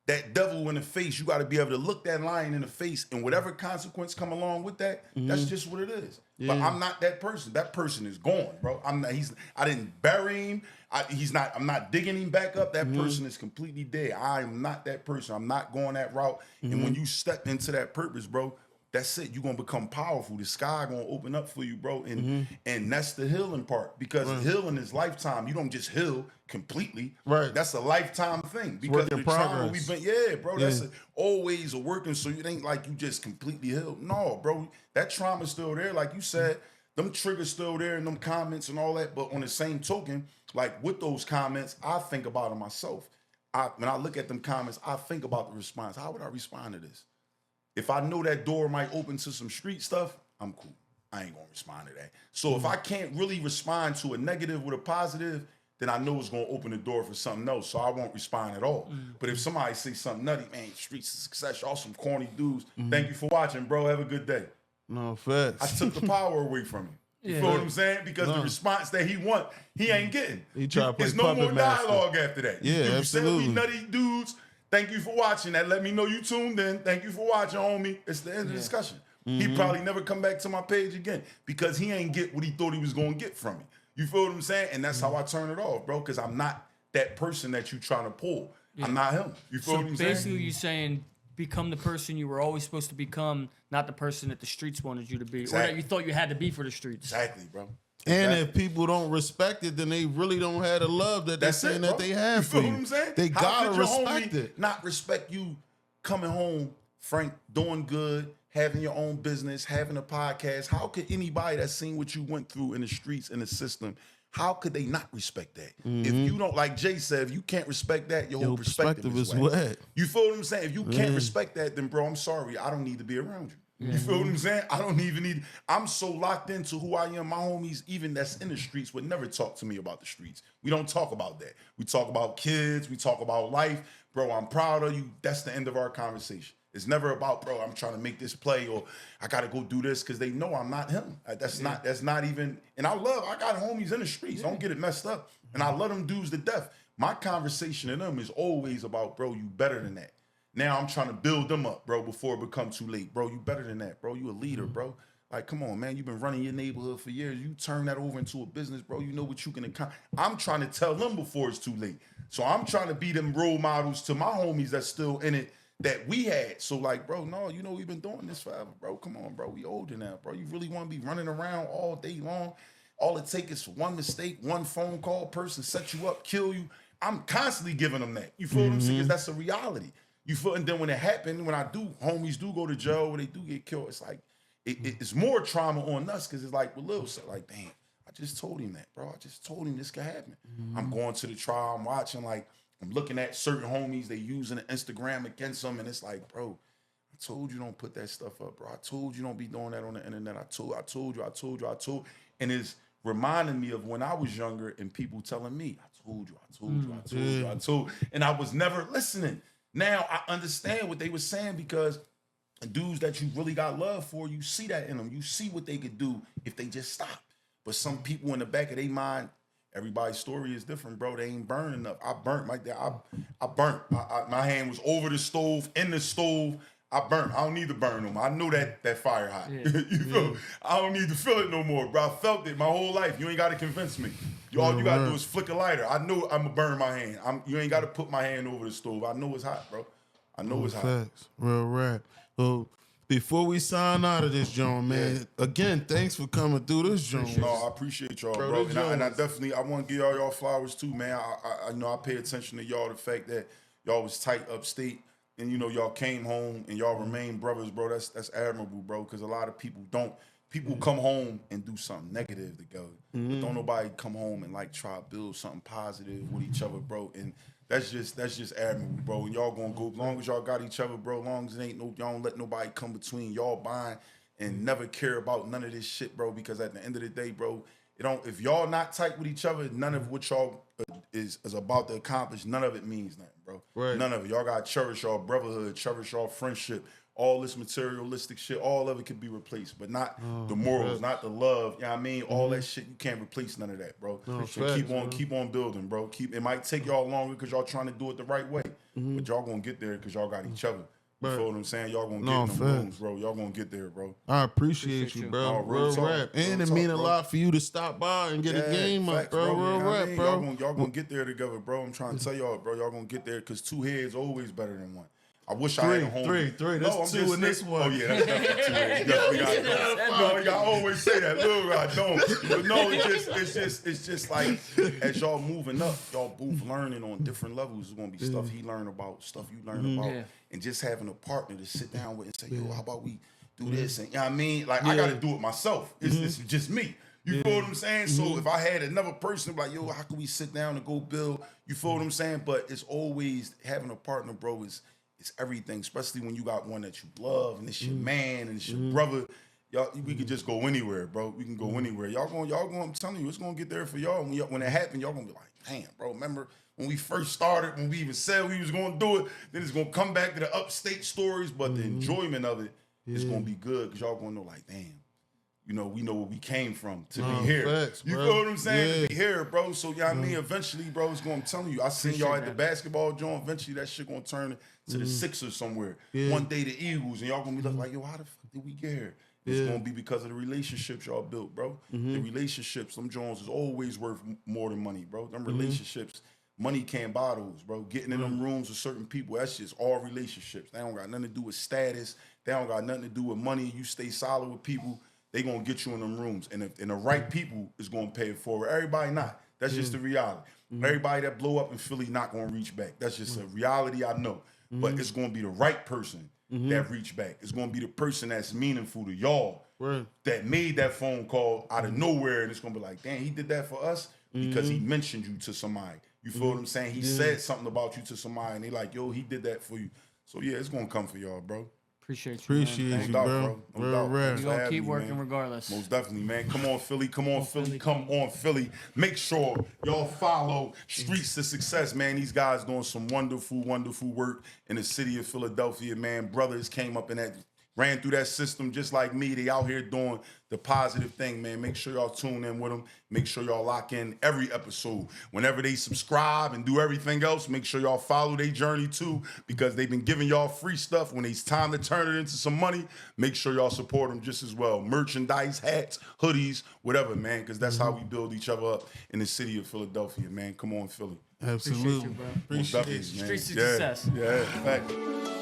that devil in the face. You gotta be able to look that lion in the face, and whatever consequence come along with that, that's just what it is. But I'm not that person. That person is gone, bro. I'm not. I didn't bury him. I'm not digging him back up. That person is completely dead. I am not that person. I'm not going that route. And when you step into that purpose, bro, that's it. You're gonna become powerful. The sky gonna open up for you, bro. And that's the healing part. Because healing is lifetime. You don't just heal completely. Right. That's a lifetime thing. Because of the trauma we've been, bro. That's always a working. So it ain't like you just completely healed. No, bro. That trauma's still there. Like you said, them triggers still there and them comments and all that. But on the same token, like with those comments, I think about them myself. When I look at them comments, I think about the response. How would I respond to this? If I know that door might open to some street stuff, I'm cool. I ain't gonna respond to that. So if I can't really respond to a negative with a positive, then I know it's gonna open the door for something else. So I won't respond at all. But if somebody say something nutty, man, streets of success, y'all some corny dudes. Thank you for watching, bro. Have a good day. No, facts. I took the power away from him. You feel what I'm saying? Because the response that he want, he ain't getting. He try to play There's no more puppet master. dialogue after that. Yeah, you absolutely. Said we nutty dudes. Thank you for watching. That let me know you tuned in. Thank you for watching, homie. It's the end of the discussion. He probably never come back to my page again because he ain't get what he thought he was going to get from me. You feel what I'm saying? And that's how I turn it off, bro, because I'm not that person that you trying to pull. I'm not him. You feel what I'm saying? Basically, you're saying become the person you were always supposed to become, not the person that the streets wanted you to be, or that you thought you had to be for the streets. Exactly, bro. And if people don't respect it, then they really don't have the love that they're saying that they have for you. You feel what I'm saying? They How gotta could your respect homie it. not respect you coming home Frank, doing good, having your own business, having a podcast. How could anybody that's seen what you went through in the streets, in the system, how could they not respect that? If you don't, like Jay said, if you can't respect that, your whole perspective is wet. You feel what I'm saying? If you can't respect that, then bro, I'm sorry, I don't need to be around you. You feel what I'm saying? I don't even need, I'm so locked into who I am. My homies, even that's in the streets, would never talk to me about the streets. We don't talk about that. We talk about kids, we talk about life. Bro, I'm proud of you. That's the end of our conversation. It's never about, bro, I'm trying to make this play or I got to go do this because they know I'm not him. That's not even, and I got homies in the streets. Don't get it messed up. And I love them dudes to death. My conversation to them is always about, bro, you better than that. Now I'm trying to build them up, bro, before it becomes too late. Bro, you better than that, bro. You a leader, bro. Like, come on, man. You've been running your neighborhood for years. You turn that over into a business, bro. You know what you can accomplish. I'm trying to tell them before it's too late. So I'm trying to be them role models to my homies that's still in it that we had. So like, bro, no, you know, we've been doing this forever, bro. Come on, bro. We older now, bro. You really want to be running around all day long? All it takes is one mistake, one phone call, person set you up, kill you. I'm constantly giving them that. You feel what I'm saying? Because that's a reality. You feel, and then when it happened, when homies do go to jail, or they do get killed, it's like, it's more trauma on us because it's like, well, Lil said, like, damn, I just told him that, bro. I just told him this could happen. I'm going to the trial, I'm watching, like, I'm looking at certain homies, they using Instagram against them, and it's like, bro, I told you don't put that stuff up, bro. I told you don't be doing that on the internet. I told you. And it's reminding me of when I was younger and people telling me, I told you. And I was never listening. Now I understand what they were saying because dudes that you really got love for, you see that in them. You see what they could do if they just stop. But some people in the back of their mind, everybody's story is different, bro. They ain't burning enough. I burnt like that. I burnt. My hand was over the stove, in the stove. I burnt. I don't need to burn no more. I know that fire hot. Yeah. You feel? I don't need to feel it no more, bro. I felt it my whole life. You ain't got to convince me. All you got to do is flick a lighter. I know I'm going to burn my hand. You ain't got to put my hand over the stove. I know it's hot, bro. I know it's hot. Facts. Real rap. So before we sign out of this, John, man, again, thanks for coming through this, John. No, I appreciate y'all, bro. And I definitely, I want to give y'all flowers too, man. I know I pay attention to y'all, the fact that y'all was tight upstate and, you know, y'all came home and y'all remain brothers, bro. That's admirable, bro, because a lot of people don't. People come home and do something negative together. But don't nobody come home and, like, try to build something positive with each other, bro. And that's just admirable, bro. And y'all gonna go, as long as y'all got each other, bro, as long as it ain't y'all don't let nobody come between y'all buying and never care about none of this shit, bro, because at the end of the day, bro, if y'all not tight with each other, none of what y'all is about to accomplish, none of it means nothing, bro. Right. None of it. Y'all gotta cherish y'all brotherhood, cherish y'all friendship. All this materialistic shit, all of it can be replaced, but not the morals, not the love. You know what I mean? All that shit, you can't replace none of that, bro. So keep on building, bro. It might take y'all longer because y'all trying to do it the right way, but y'all gonna get there because y'all got each other. You feel what I'm saying? Y'all gonna get in the rooms, bro. Y'all gonna get there, bro. I appreciate you, bro. Real rap. And it mean a lot for you to stop by and get a game up, bro. Real rap, bro. Y'all gonna get there together, bro. I'm trying to tell y'all, bro. Y'all gonna get there because two heads always better than one. I wish I had a home. Three. That's two in this one. Oh, yeah, that's definitely two. I always say that. Look, I don't. But no, it's just like, as y'all moving up, y'all both learning on different levels. There's going to be stuff he learn about, stuff you learn about. Yeah. And just having a partner to sit down with and say, yo, how about we do this? And, you know what I mean? Like, I got to do it myself. It's just me. You feel what I'm saying? So if I had another person, like, yo, how can we sit down and go build? You feel what I'm saying? But it's always having a partner, bro, it's everything, especially when you got one that you love and it's your man and it's your brother. Y'all, we could just go anywhere, bro. We can go anywhere. Y'all going, I'm telling you, it's going to get there for y'all. When it happens, y'all going to be like, damn, bro, remember when we first started, when we even said we was going to do it, then it's going to come back to the upstate stories, but the enjoyment of it is going to be good because y'all going to know, like, damn, you know, we know where we came from to be here. Facts, you feel what I'm saying? To be here, bro. So, you know what I mean? Eventually, bro, it's going to, I'm telling you, I seen y'all at the basketball joint. Eventually, that shit going to turn to the Sixers somewhere. One day, the Eagles. And y'all going to be like, yo, how the fuck did we get here? It's going to be because of the relationships y'all built, bro. The relationships, them Jones is always worth more than money, bro. Them relationships, money can't buy those, bro. Getting in them rooms with certain people, that's just all relationships. They don't got nothing to do with status. They don't got nothing to do with money. You stay solid with people, they gonna get you in them rooms. And the right people is gonna pay it forward. Everybody not. That's just the reality. Everybody that blow up in Philly not gonna reach back. That's just a reality I know. But it's gonna be the right person that reach back. It's gonna be the person that's meaningful to y'all Right. that made that phone call out of nowhere, and it's gonna be like, damn, he did that for us because he mentioned you to somebody. You feel what I'm saying? He said something about you to somebody, and they like, yo, he did that for you. So yeah, it's gonna come for y'all, bro. Appreciate you, man. You, No doubt, bro. No Real doubt. rare. Thanks We for gonna having keep me, working man. regardless. Most definitely, man. Come on, Philly. Come on, Philly. Come on, Philly. Make sure y'all follow Streets to Success, man. These guys doing some wonderful, wonderful work in the city of Philadelphia, man. Brothers came up in that, ran through that system just like me. They out here doing the positive thing, man. Make sure y'all tune in with them. Make sure y'all lock in every episode. Whenever they subscribe and do everything else, make sure y'all follow their journey too, because they've been giving y'all free stuff. When it's time to turn it into some money, make sure y'all support them just as well. Merchandise, hats, hoodies, whatever, man, because that's how we build each other up in the city of Philadelphia, man. Come on, Philly. Absolutely. Appreciate you, bro. Appreciate Most it. definitely, man. Streets to Success. Yeah, fact.